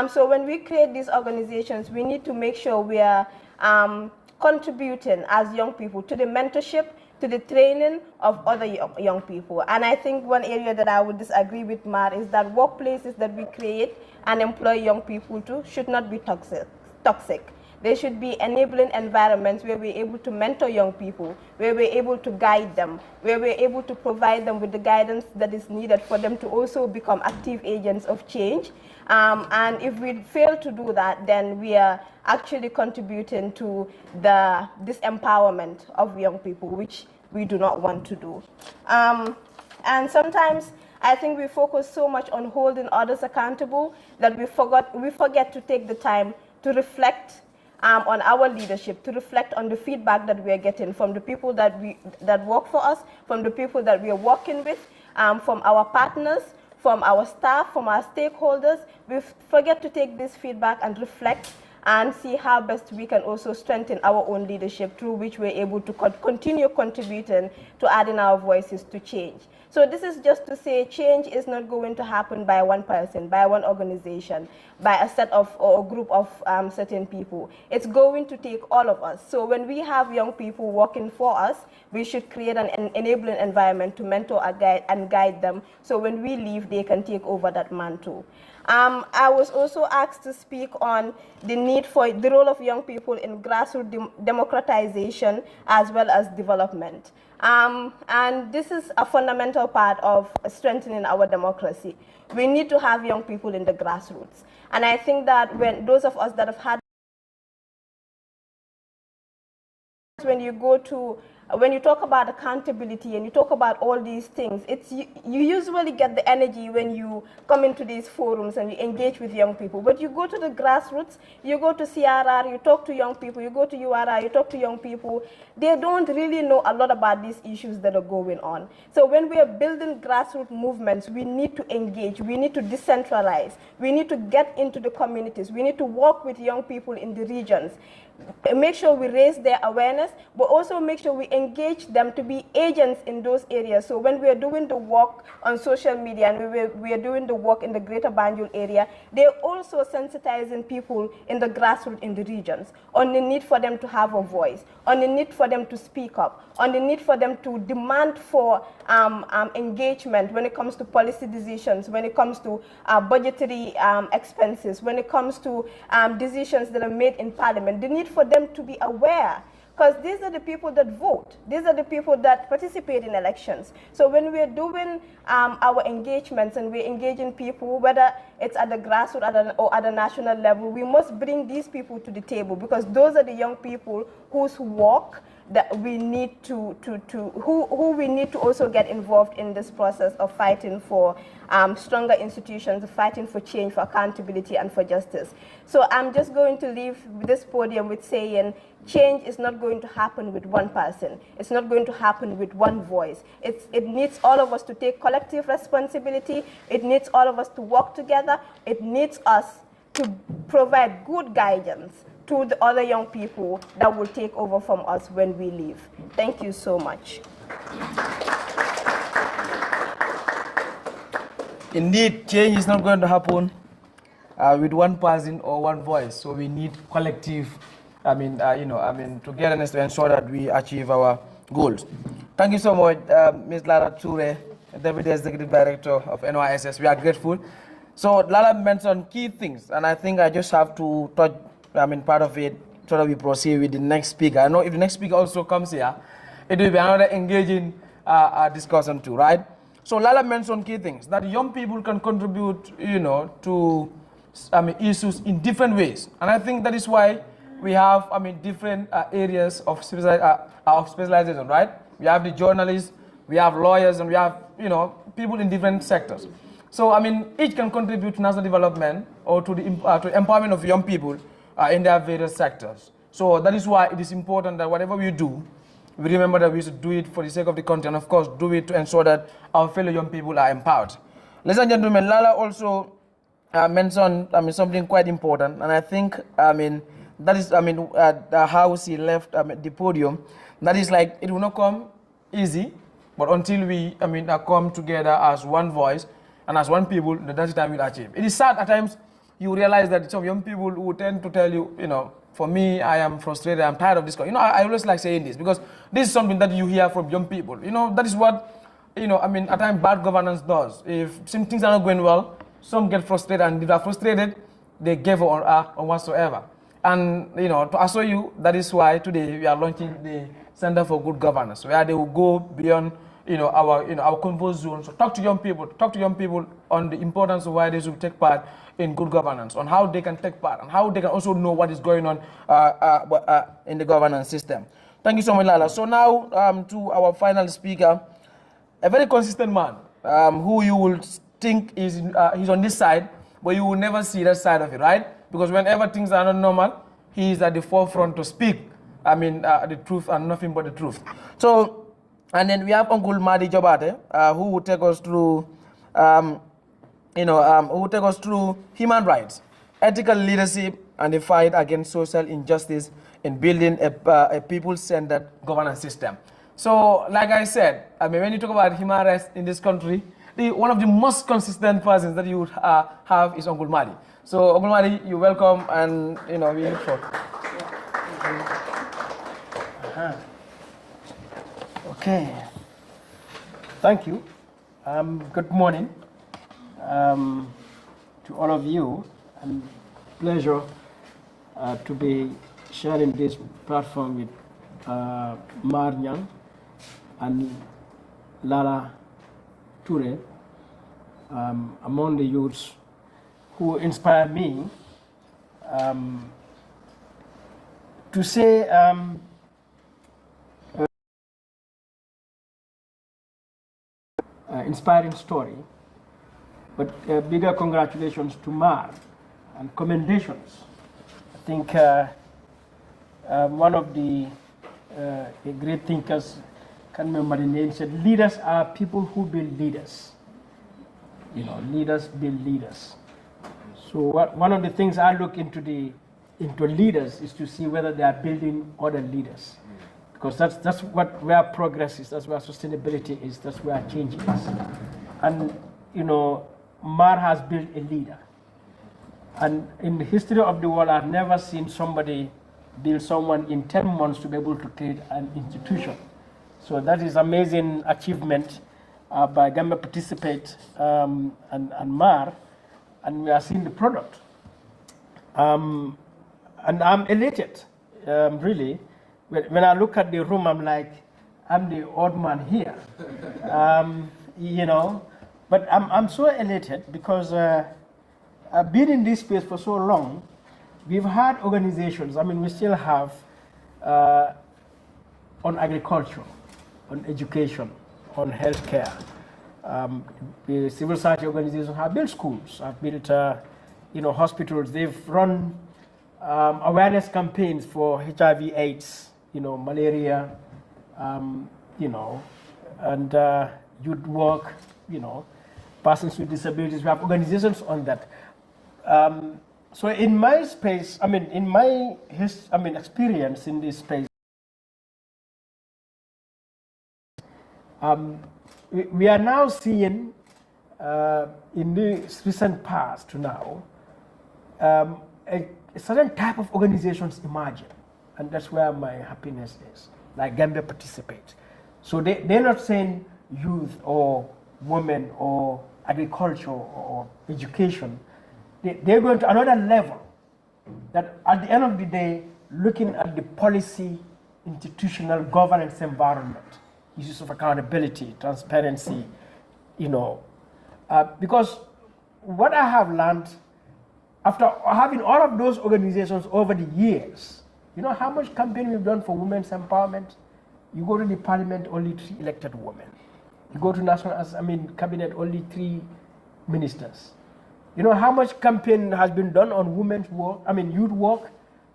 So when we create these organizations, we need to make sure we are contributing as young people to the mentorship, to the training of other young people. And I think one area that I would disagree with Mar is that workplaces that we create and employ young people to should not be toxic. There should be enabling environments where we're able to mentor young people, where we're able to guide them, where we're able to provide them with the guidance that is needed for them to also become active agents of change. And if we fail to do that, then we are actually contributing to the disempowerment of young people, which we do not want to do. And sometimes I think we focus so much on holding others accountable that we forget to take the time to reflect on our leadership, to reflect on the feedback that we are getting from the people that work for us, from the people that we are working with, from our partners, from our staff, from our stakeholders. We forget to take this feedback and reflect and see how best we can also strengthen our own leadership, through which we're able to continue contributing to adding our voices to change. So this is just to say change is not going to happen by one person, by one organization, by a set of or a group of certain people. It's going to take all of us. So when we have young people working for us, we should create an enabling environment to mentor and guide them, so when we leave, they can take over that mantle. I was also asked to speak on the need for the role of young people in grassroots democratization as well as development. And this is a fundamental part of strengthening our democracy. We need to have young people in the grassroots. And I think that when those of us that have had, when you talk about accountability and you talk about all these things, you usually get the energy when you come into these forums and you engage with young people. But you go to the grassroots, you go to CRR, you talk to young people, you go to URI, you talk to young people, they don't really know a lot about these issues that are going on. So when we are building grassroots movements, we need to engage, we need to decentralize, we need to get into the communities, we need to work with young people in the regions, make sure we raise their awareness, but also make sure we engage them to be agents in those areas. So when we are doing the work on social media and we are doing the work in the Greater Banjul area, they're also sensitizing people in the grassroots in the regions on the need for them to have a voice, on the need for them to speak up, on the need for them to demand for engagement when it comes to policy decisions, when it comes to budgetary expenses, when it comes to decisions that are made in Parliament. The need for them to be aware, because these are the people that vote. These are the people that participate in elections. So when we're doing our engagements and we're engaging people, whether it's at the grassroots or at the national level, we must bring these people to the table, because those are the young people whose work that we need who we need to also get involved in this process of fighting for stronger institutions, fighting for change, for accountability, and for justice. So I'm just going to leave this podium with saying change is not going to happen with one person. It's not going to happen with one voice. It needs all of us to take collective responsibility. It needs all of us to work together. It needs us to provide good guidance to the other young people that will take over from us when we leave. Thank you so much. Indeed, change is not going to happen with one person or one voice. So we need collective, togetherness to ensure that we achieve our goals. Thank you so much, Ms. Lara Toure, Deputy Executive Director of NYSS. We are grateful. So Lala mentioned key things, and I think I just have to touch part of it so that we proceed with the next speaker. I know if the next speaker also comes here, it will be another engaging discussion too, right? So Lala mentioned key things, that young people can contribute, to issues in different ways. And I think that is why we have, different areas of specialization, right? We have the journalists, we have lawyers, and we have, people in different sectors. So, each can contribute to national development or to the empowerment of young people in their various sectors. So that is why it is important that whatever we do, we remember that we should do it for the sake of the country, and of course do it to ensure that our fellow young people are empowered. Ladies and gentlemen, Lala also mentioned something quite important, and I think that is how she left the podium. That is like, it will not come easy, but until we come together as one voice and as one people, that's the time we'll achieve. It is sad at times. You realize that some young people who tend to tell you, for me, I am frustrated. I'm tired of this. You know, I always like saying this because this is something that you hear from young people. You know, that is what, you know, I mean, at times bad governance does. If some things are not going well, some get frustrated, and if they're frustrated, they give up on whatsoever. And, you know, to assure you, that is why today we are launching the Center for Good Governance, where they will go beyond, our comfort zone. So talk to young people on the importance of why they should take part in good governance, on how they can take part, and how they can also know what is going on in the governance system. Thank you so much, Lala. So now to our final speaker, a very consistent man who you will think is he's on this side, but you will never see that side of it, right? Because whenever things are not normal, he is at the forefront to speak, the truth and nothing but the truth. So, and then we have Uncle Madi Jobate, who will take us through, who will take us through human rights, ethical leadership, and the fight against social injustice in building a people-centered governance system. So, like I said, when you talk about human rights in this country, one of the most consistent persons that you would have is Uncle Madi. So, Uncle Madi, you're welcome, and we look forward. Okay. Thank you. Good morning to all of you, and pleasure to be sharing this platform with Mar Nyang and Lala Toure, among the youths who inspire me to say inspiring story, but bigger congratulations to Mar and commendations. I think one of the great thinkers, can't remember the name, said leaders are people who build leaders. Leaders build leaders. So one of the things I look into leaders is to see whether they are building other leaders, because that's where progress is, that's where sustainability is, that's where change is. And Mar has built a leader, and in the history of the world, I've never seen somebody build someone in 10 months to be able to create an institution. So that is amazing achievement by Gambia Participate and Mar, and we are seeing the product. And I'm elated, really. When I look at the room, I'm like, I'm the odd man here, But I'm so elated because I've been in this space for so long. We've had organizations, we still have on agriculture, on education, on healthcare. The civil society organizations have built schools, have built hospitals. They've run awareness campaigns for HIV/AIDS, malaria, and youth work, persons with disabilities. We have organizations on that. So in my space, in my experience in this space, we are now seeing in the recent past to now a certain type of organizations emerging, and that's where my happiness is. Like Gambia Participate. So they're not saying youth or women or agriculture or education. They're going to another level, that at the end of the day, looking at the policy, institutional governance environment, issues of accountability, transparency, because what I have learned after having all of those organizations over the years, how much campaign we've done for women's empowerment? You go to the parliament, only 3 elected women. You go to cabinet, only 3 ministers. How much campaign has been done on women's work, youth work,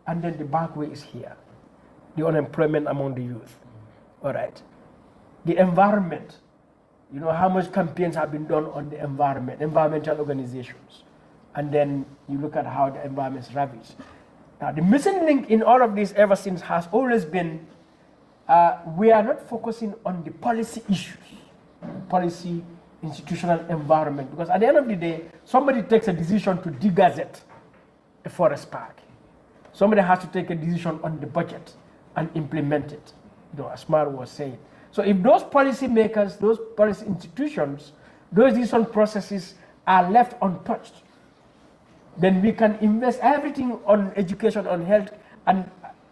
and then the back way is here. The unemployment among the youth. All right. The environment, how much campaigns have been done on the environment, environmental organizations. And then you look at how the environment is ravaged. Now, the missing link in all of this ever since has always been, we are not focusing on the policy issues, policy, institutional environment. Because at the end of the day, somebody takes a decision to degazette a forest park. somebody has to take a decision on the budget and implement it, as Mar was saying. So if those policy makers, those policy institutions, those decision processes are left untouched, then we can invest everything on education, on health, and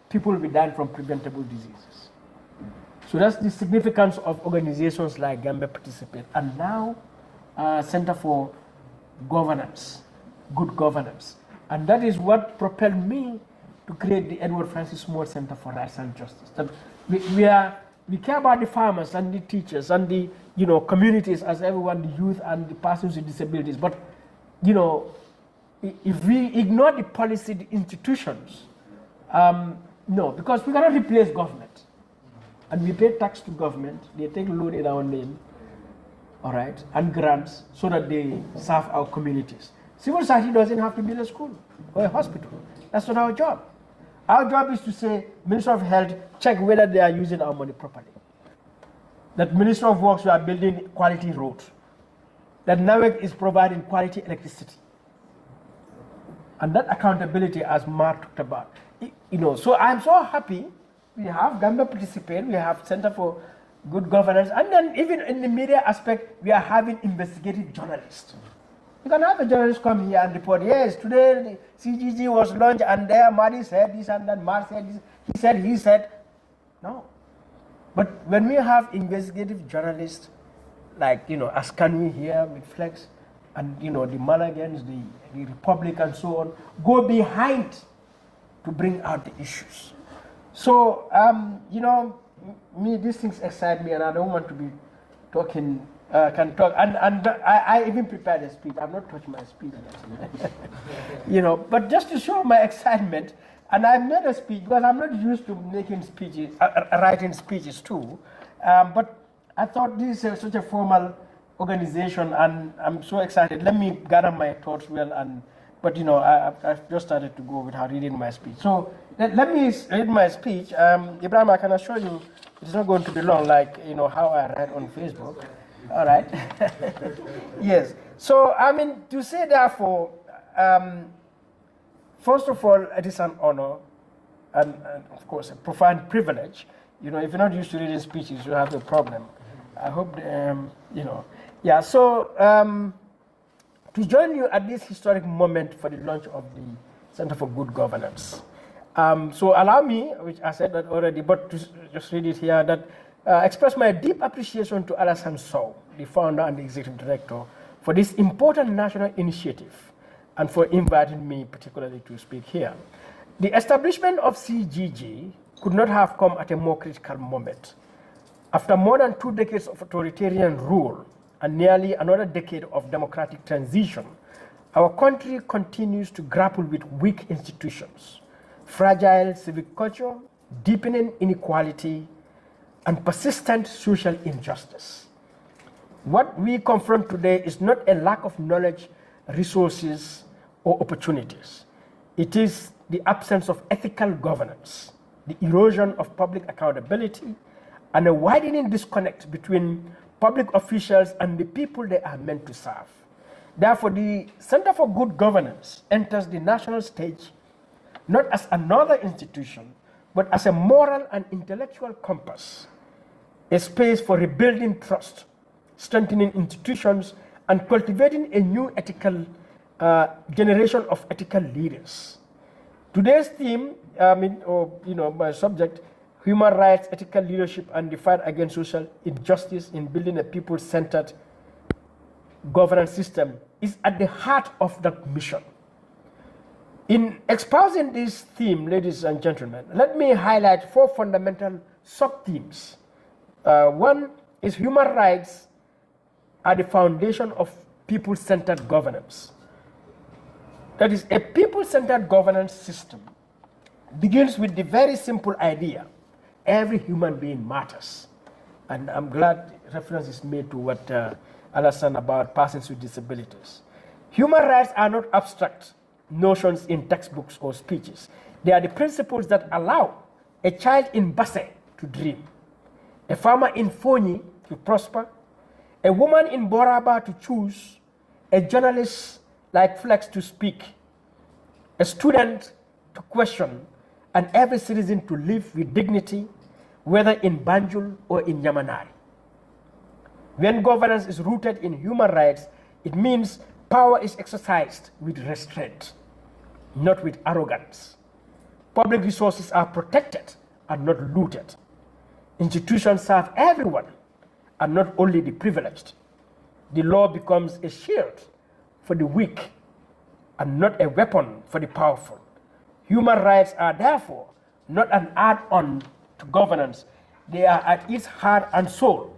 people will be dying from preventable diseases. So that's the significance of organizations like Gambia Participate. And now, Center for Governance, Good Governance. And that is what propelled me to create the Edward Francis Small Center for Rights and Justice. That we care about the farmers and the teachers and the communities as everyone, the youth and the persons with disabilities. But if we ignore the policy, the institutions, no, because we cannot replace government. And we pay tax to government, they take loan in our name, all right, and grants so that they serve our communities. Civil society doesn't have to build a school or a hospital. That's not our job. Our job is to say, Minister of Health, check whether they are using our money properly. That Minister of Works, we are building quality roads. That NAWEC is providing quality electricity. And that accountability, as Mark talked about. So I'm so happy we have Gambia Participate, we have Center for Good Governance, and then even in the media aspect, we are having investigative journalists. You can have a journalist come here and report, yes, today the CGG was launched and there Mari said this and then Mar said this, he said. No. But when we have investigative journalists, like, Askanwi here with Flex, and, the Malagans, the Republic and so on, go behind to bring out the issues. So, me, these things excite me and I don't want to be talking, can talk, and I even prepared a speech. I've not touched my speech yet. But just to show my excitement, and I made a speech because I'm not used to making speeches, writing speeches too, but I thought this is such a formal organization and I'm so excited. Let me gather my thoughts well, but I've just started to go without reading my speech. So let me read my speech. Ibrahim, I can assure you it's not going to be long, like how I write on Facebook. All right. Yes. So to say therefore, first of all, it is an honor and of course a profound privilege. If you're not used to reading speeches, you have a problem. I hope yeah. So to join you at this historic moment for the launch of the Center for Good Governance. So allow me, which I said that already, but to just read it here, that express my deep appreciation to Alassane Sow, the founder and the executive director, for this important national initiative and for inviting me particularly to speak here. The establishment of CGG could not have come at a more critical moment. After more than 2 decades of authoritarian rule and nearly another decade of democratic transition, our country continues to grapple with weak institutions, fragile civic culture, deepening inequality, and persistent social injustice. What we confront today is not a lack of knowledge, resources, or opportunities. It is the absence of ethical governance, the erosion of public accountability, and a widening disconnect between public officials and the people they are meant to serve. Therefore, the Center for Good Governance enters the national stage not as another institution, but as a moral and intellectual compass, a space for rebuilding trust, strengthening institutions, and cultivating a new ethical generation of ethical leaders. Today's theme, my subject, human rights, ethical leadership, and the fight against social injustice in building a people-centered governance system, is at the heart of that mission. In espousing this theme, ladies and gentlemen, let me highlight 4 fundamental sub-themes. One is human rights are the foundation of people-centered governance. That is, a people-centered governance system begins with the very simple idea, every human being matters. And I'm glad reference is made to what Alassane about persons with disabilities. Human rights are not abstract notions in textbooks or speeches. They are the principles that allow a child in Basse to dream, a farmer in Foni to prosper, a woman in Boraba to choose, a journalist like Flex to speak, a student to question and every citizen to live with dignity, whether in Banjul or in Yamanari. When governance is rooted in human rights, it means power is exercised with restraint, not with arrogance. Public resources are protected and not looted. Institutions serve everyone and not only the privileged. The law becomes a shield for the weak and not a weapon for the powerful. Human rights are therefore not an add-on to governance. They are at its heart and soul.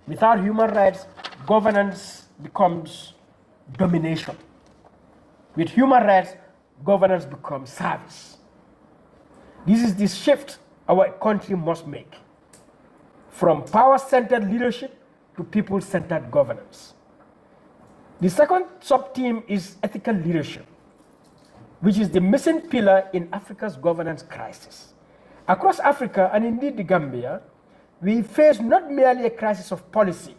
Without human rights, governance becomes domination. With human rights, governance becomes service. This is the shift our country must make, from power-centered leadership to people-centered governance. The second sub-theme is ethical leadership, which is the missing pillar in Africa's governance crisis. Across Africa, and indeed the Gambia, we face not merely a crisis of policy,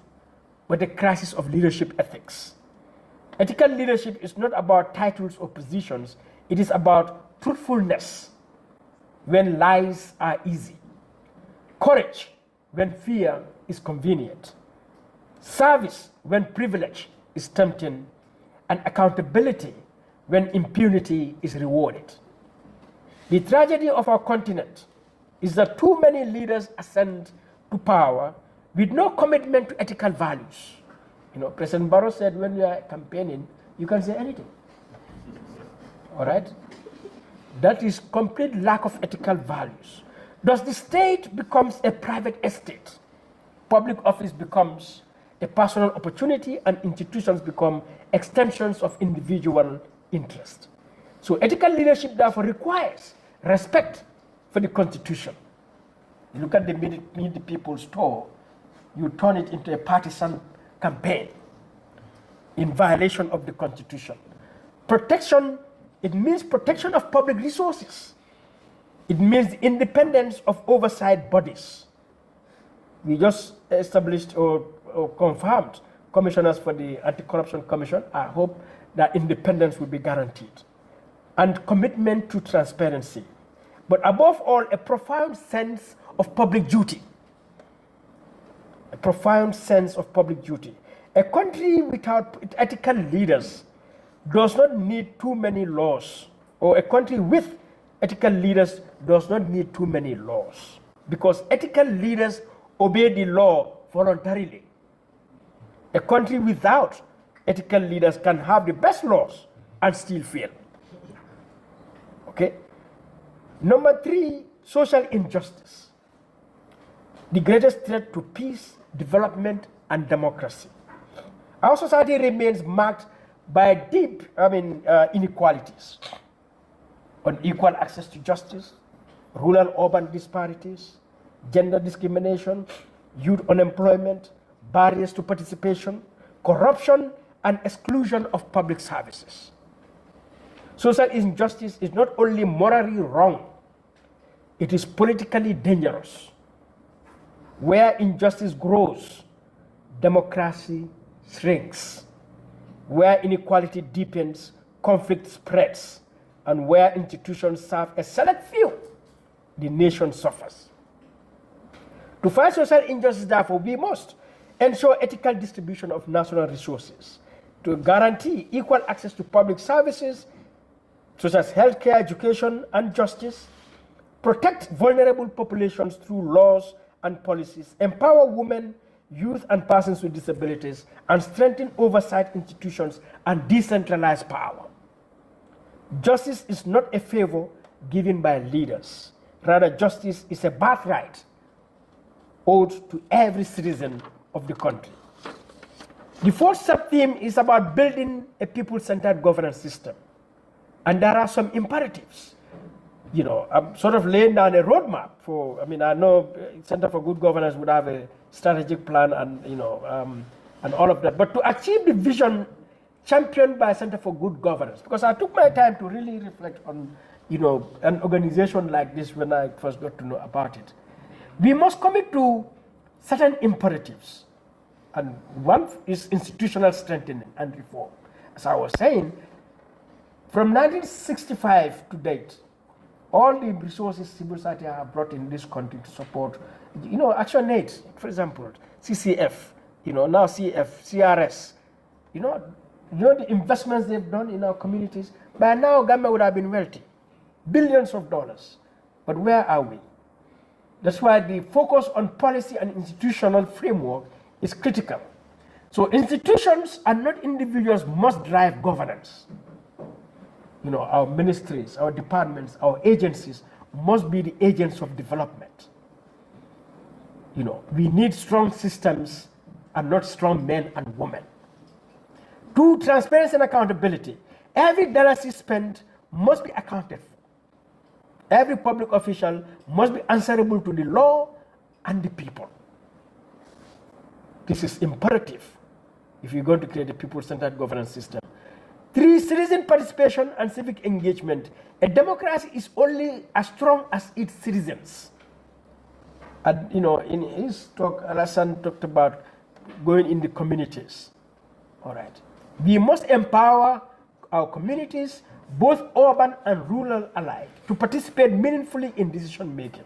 but a crisis of leadership ethics. Ethical leadership is not about titles or positions, it is about truthfulness when lies are easy, courage when fear is convenient, service when privilege is tempting, and accountability when impunity is rewarded. The tragedy of our continent is that too many leaders ascend to power with no commitment to ethical values. You know, President Barrow said when you are campaigning, you can say anything. All right? That is complete lack of ethical values. Thus, the state becomes a private estate. Public office becomes a personal opportunity, and institutions become extensions of individual interest. So ethical leadership therefore requires respect for the Constitution. You look at the Meet the People's Tour, you turn it into a partisan campaign in violation of the Constitution. Protection, it means protection of public resources. It means the independence of oversight bodies. We just established or confirmed commissioners for the Anti-Corruption Commission. I hope that independence will be guaranteed. And commitment to transparency. But above all, a profound sense of public duty. A profound sense of public duty. A country without ethical leaders does not need too many laws, or a country with ethical leaders does not need too many laws, because ethical leaders obey the law voluntarily. A country without ethical leaders can have the best laws and still fail. Okay? Number 3, social injustice. The greatest threat to peace, development, and democracy. Our society remains marked by deep inequalities, unequal access to justice, rural-urban disparities, gender discrimination, youth unemployment, barriers to participation, corruption, and exclusion of public services. Social injustice is not only morally wrong, it is politically dangerous. Where injustice grows, democracy shrinks. Where inequality deepens, conflict spreads. And where institutions serve a select few, the nation suffers. To fight social injustice, therefore, we must ensure ethical distribution of national resources, to guarantee equal access to public services, such as healthcare, education, and justice, protect vulnerable populations through laws and policies, empower women, youth, and persons with disabilities, and strengthen oversight institutions and decentralize power. Justice is not a favor given by leaders. Rather, justice is a birthright owed to every citizen of the country. The fourth sub-theme is about building a people-centered governance system. And there are some imperatives. You know, I'm sort of laying down a roadmap for, I know Center for Good Governance would have a strategic plan and, and all of that. But to achieve the vision championed by Center for Good Governance, because I took my time to really reflect on, an organization like this when I first got to know about it. We must commit to certain imperatives. And one is institutional strengthening and reform. As I was saying, from 1965 to date, all the resources civil society have brought in this country to support, Action Aid, for example, CCF, now CF, CRS, the investments they've done in our communities. By now, Gambia would have been wealthy, billions of dollars. But where are we? That's why the focus on policy and institutional framework is critical. So institutions and not individuals must drive governance. Our ministries, our departments, our agencies must be the agents of development. We need strong systems and not strong men and women. 2, transparency and accountability. Every dollar spent must be accounted for. Every public official must be answerable to the law and the people. This is imperative if you're going to create a people-centered governance system. 3, citizen participation and civic engagement. A democracy is only as strong as its citizens. And in his talk, Alassane talked about going in the communities. All right. We must empower our communities, both urban and rural alike, to participate meaningfully in decision making.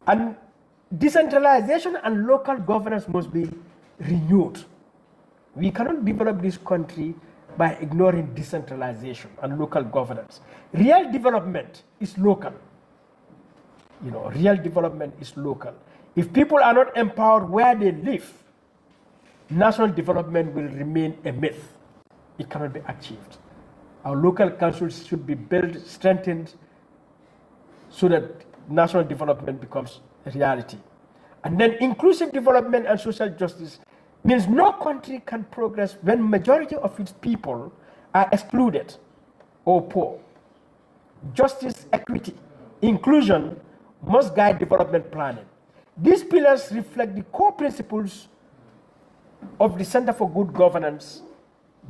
And decentralization and local governance must be renewed. We cannot develop this country by ignoring decentralization and local governance. Real development is local. Real development is local. If people are not empowered where they live, national development will remain a myth. It cannot be achieved. Our local councils should be built, strengthened, so that national development becomes a reality. And then inclusive development and social justice means no country can progress when majority of its people are excluded or poor. Justice, equity, inclusion must guide development planning. These pillars reflect the core principles of the Center for Good Governance,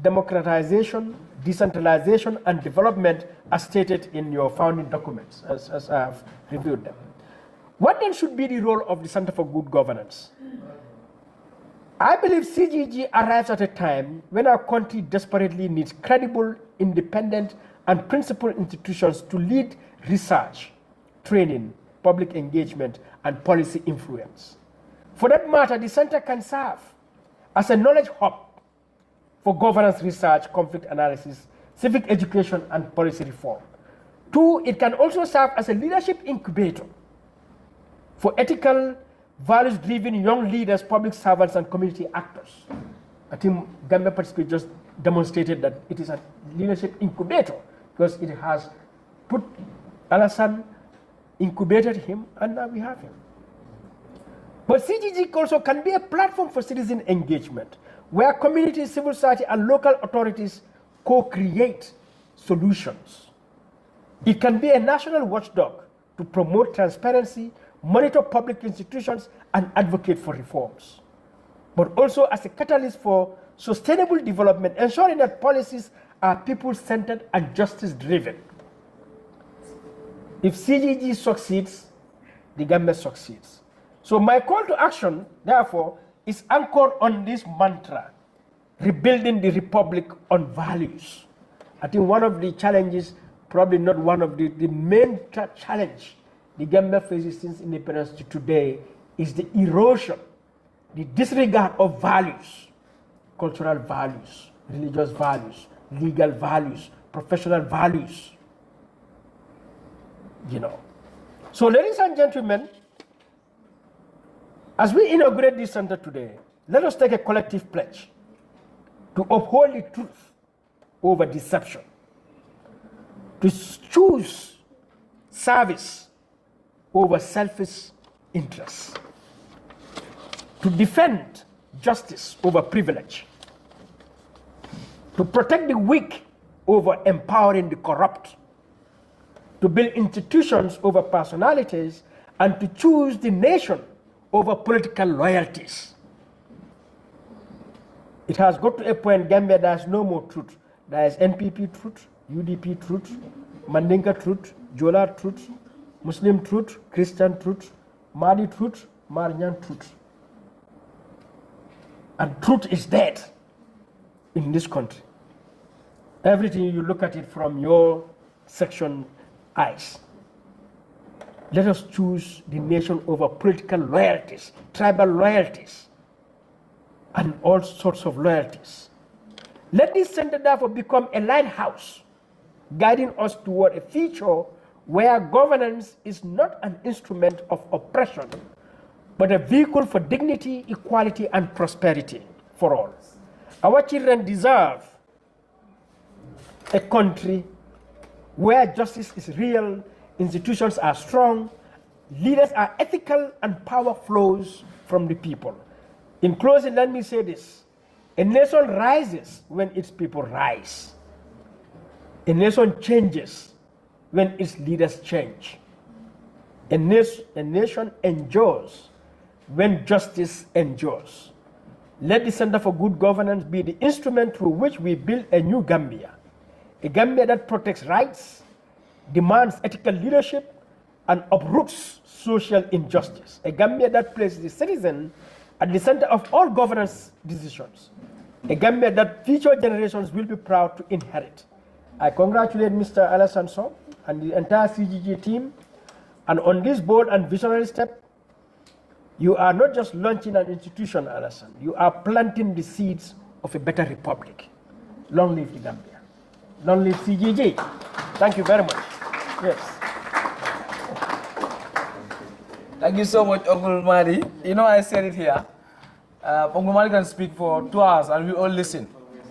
democratization, decentralization, and development as stated in your founding documents, as I have reviewed them. What then should be the role of the Center for Good Governance? I believe CGG arrives at a time when our country desperately needs credible, independent, and principled institutions to lead research, training, public engagement, and policy influence. For that matter, the center can serve as a knowledge hub for governance research, conflict analysis, civic education, and policy reform. 2, it can also serve as a leadership incubator for ethical, values-driven young leaders, public servants, and community actors. I think Gambia Participate just demonstrated that it is a leadership incubator because it has put Alassane, incubated him, and now we have him. But CGG also can be a platform for citizen engagement, where community, civil society, and local authorities co-create solutions. It can be a national watchdog to promote transparency, monitor public institutions, and advocate for reforms, but also as a catalyst for sustainable development, ensuring that policies are people-centered and justice-driven. If CGG succeeds, the Gambia succeeds. So my call to action, therefore, is anchored on this mantra, rebuilding the republic on values. I think one of the challenges, probably not one of the main challenge the Gambia faces since independence to today is the erosion, the disregard of values, cultural values, religious values, legal values, professional values. So ladies and gentlemen, as we inaugurate this center today, let us take a collective pledge to uphold the truth over deception, to choose service over selfish interests, to defend justice over privilege, to protect the weak over empowering the corrupt, to build institutions over personalities, and to choose the nation over political loyalties. It has got to a point, Gambia, there is no more truth. There is NPP truth, UDP truth, Mandinka truth, Jola truth, Muslim truth, Christian truth, Mali truth, Marnyan truth. And truth is dead in this country. Everything you look at it from your section eyes. let us choose the nation over political loyalties, tribal loyalties, and all sorts of loyalties. Let this center therefore become a lighthouse, guiding us toward a future where governance is not an instrument of oppression, but a vehicle for dignity, equality, and prosperity for all. Our children deserve a country where justice is real, institutions are strong, leaders are ethical, and power flows from the people. In closing, let me say this. A nation rises when its people rise. A nation changes when its leaders change. A nation endures when justice endures. Let the Center for Good Governance be the instrument through which we build a new Gambia. A Gambia that protects rights, demands ethical leadership, and uproots social injustice. A Gambia that places the citizen at the center of all governance decisions. A Gambia that future generations will be proud to inherit. I congratulate Mr. Alassane Sow and the entire CGG team. And on this bold and visionary step, you are not just launching an institution, Alassane. You are planting the seeds of a better republic. Long live the Gambia. Long live CGG. Thank you very much. Yes. Thank you so much, Uncle Madi. You know, I said it here. Uncle Madi can speak for 2 hours and we all listen.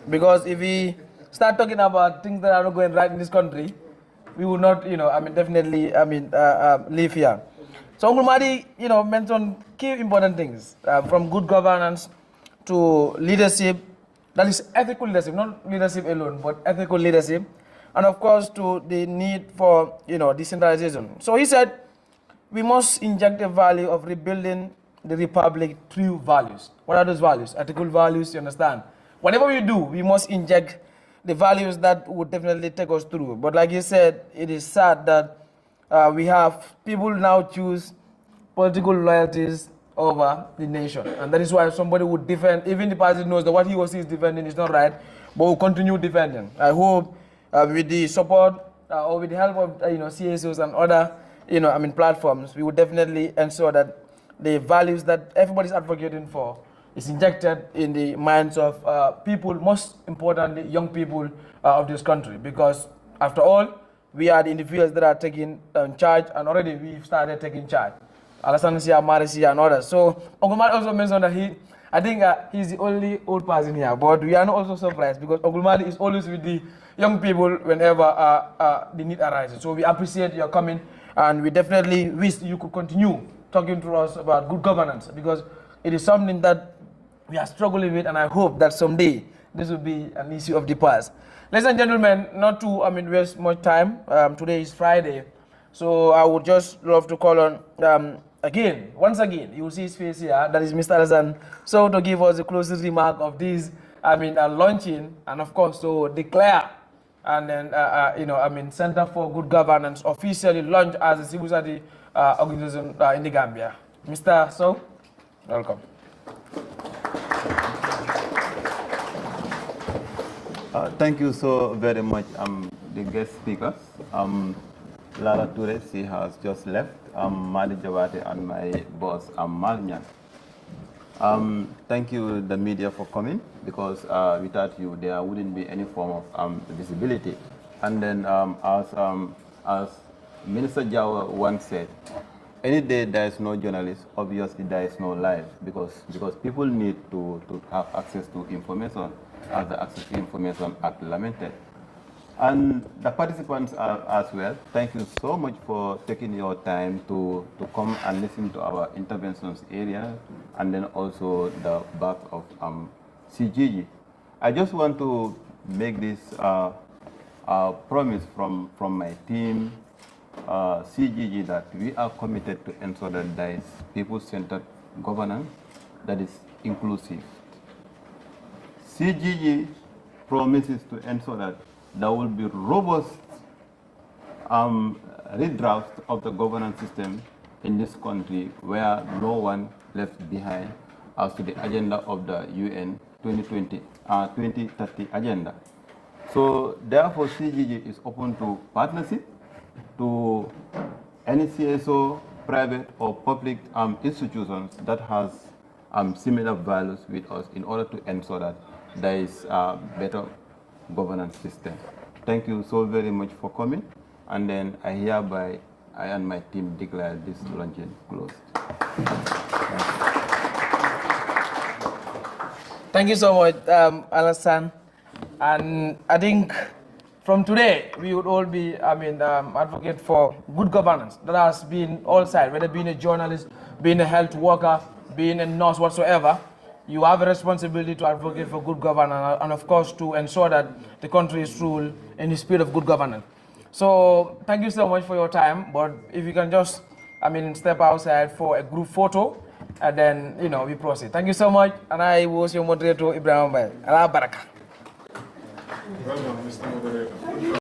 Because if we start talking about things that are not going right in this country, we will not, definitely, live here. So Uncle Madi, mentioned key important things, from good governance to leadership, that is ethical leadership, not leadership alone, but ethical leadership, and of course to the need for, decentralization. So he said, we must inject the value of rebuilding the republic through values. What are those values? Ethical values, you understand? Whatever we do, we must inject the values that would definitely take us through. But like you said, it is sad that we have people now choose political loyalties over the nation. And that is why somebody would defend, even the party knows that what he or she is defending is not right, but will continue defending. I hope with the support or with the help of CSOs and other platforms, we would definitely ensure that the values that everybody is advocating for is injected in the minds of people, most importantly, young people of this country. Because after all, we are the individuals that are taking charge, and already we've started taking charge. Alassane Sia, Marisia, and others. So Uncle Madi also mentioned that I think he's the only old person here, but we are not also surprised because Uncle Madi is always with the young people whenever the need arises. So we appreciate your coming, and we definitely wish you could continue talking to us about good governance, because it is something that we are struggling with, and I hope that someday this will be an issue of the past. Ladies and gentlemen, not to waste much time, today is Friday, so I would just love to call on, once again, you will see his face here, that is Mr. Alassane Sow, to give us the closest remark of this, launching, and of course to declare, and then, Center for Good Governance officially launched as a civil society organization in the Gambia. Mr. Sow, welcome. Thank you so very much, the guest speakers. Lara Toure, she has just left. Madi Jawate and my boss, Malnyan. Thank you, the media, for coming, because without you, there wouldn't be any form of visibility. And then, as Minister Jawa once said, any day there is no journalist, obviously there is no life, because people need to have access to information, as the Access to Information Act lamented. And the participants as well, thank you so much for taking your time to come and listen to our interventions area, and then also the back of CGG. I just want to make this promise from my team, CGG, that we are committed to ensure that there is people-centered governance that is inclusive. CGG promises to ensure that there will be robust redraft of the governance system in this country, where no one left behind as to the agenda of the UN 2030 agenda. So therefore, CGG is open to partnership, to any CSO, private or public institutions that has similar values with us in order to ensure that there is a better governance system. Thank you so very much for coming, and then I and my team declare this luncheon closed. Thank you so much, Alassane. And I think from today, we would all be, advocate for good governance. That has been all sides, whether being a journalist, being a health worker, being a nurse, whatsoever. You have a responsibility to advocate for good governance and, of course, to ensure that the country is ruled in the spirit of good governance. So thank you so much for your time. But if you can just, step outside for a group photo, and then, we proceed. Thank you so much. And I was your moderator, Ibrahim Bay. Allah Baraka. Well done, Mr. Moderator.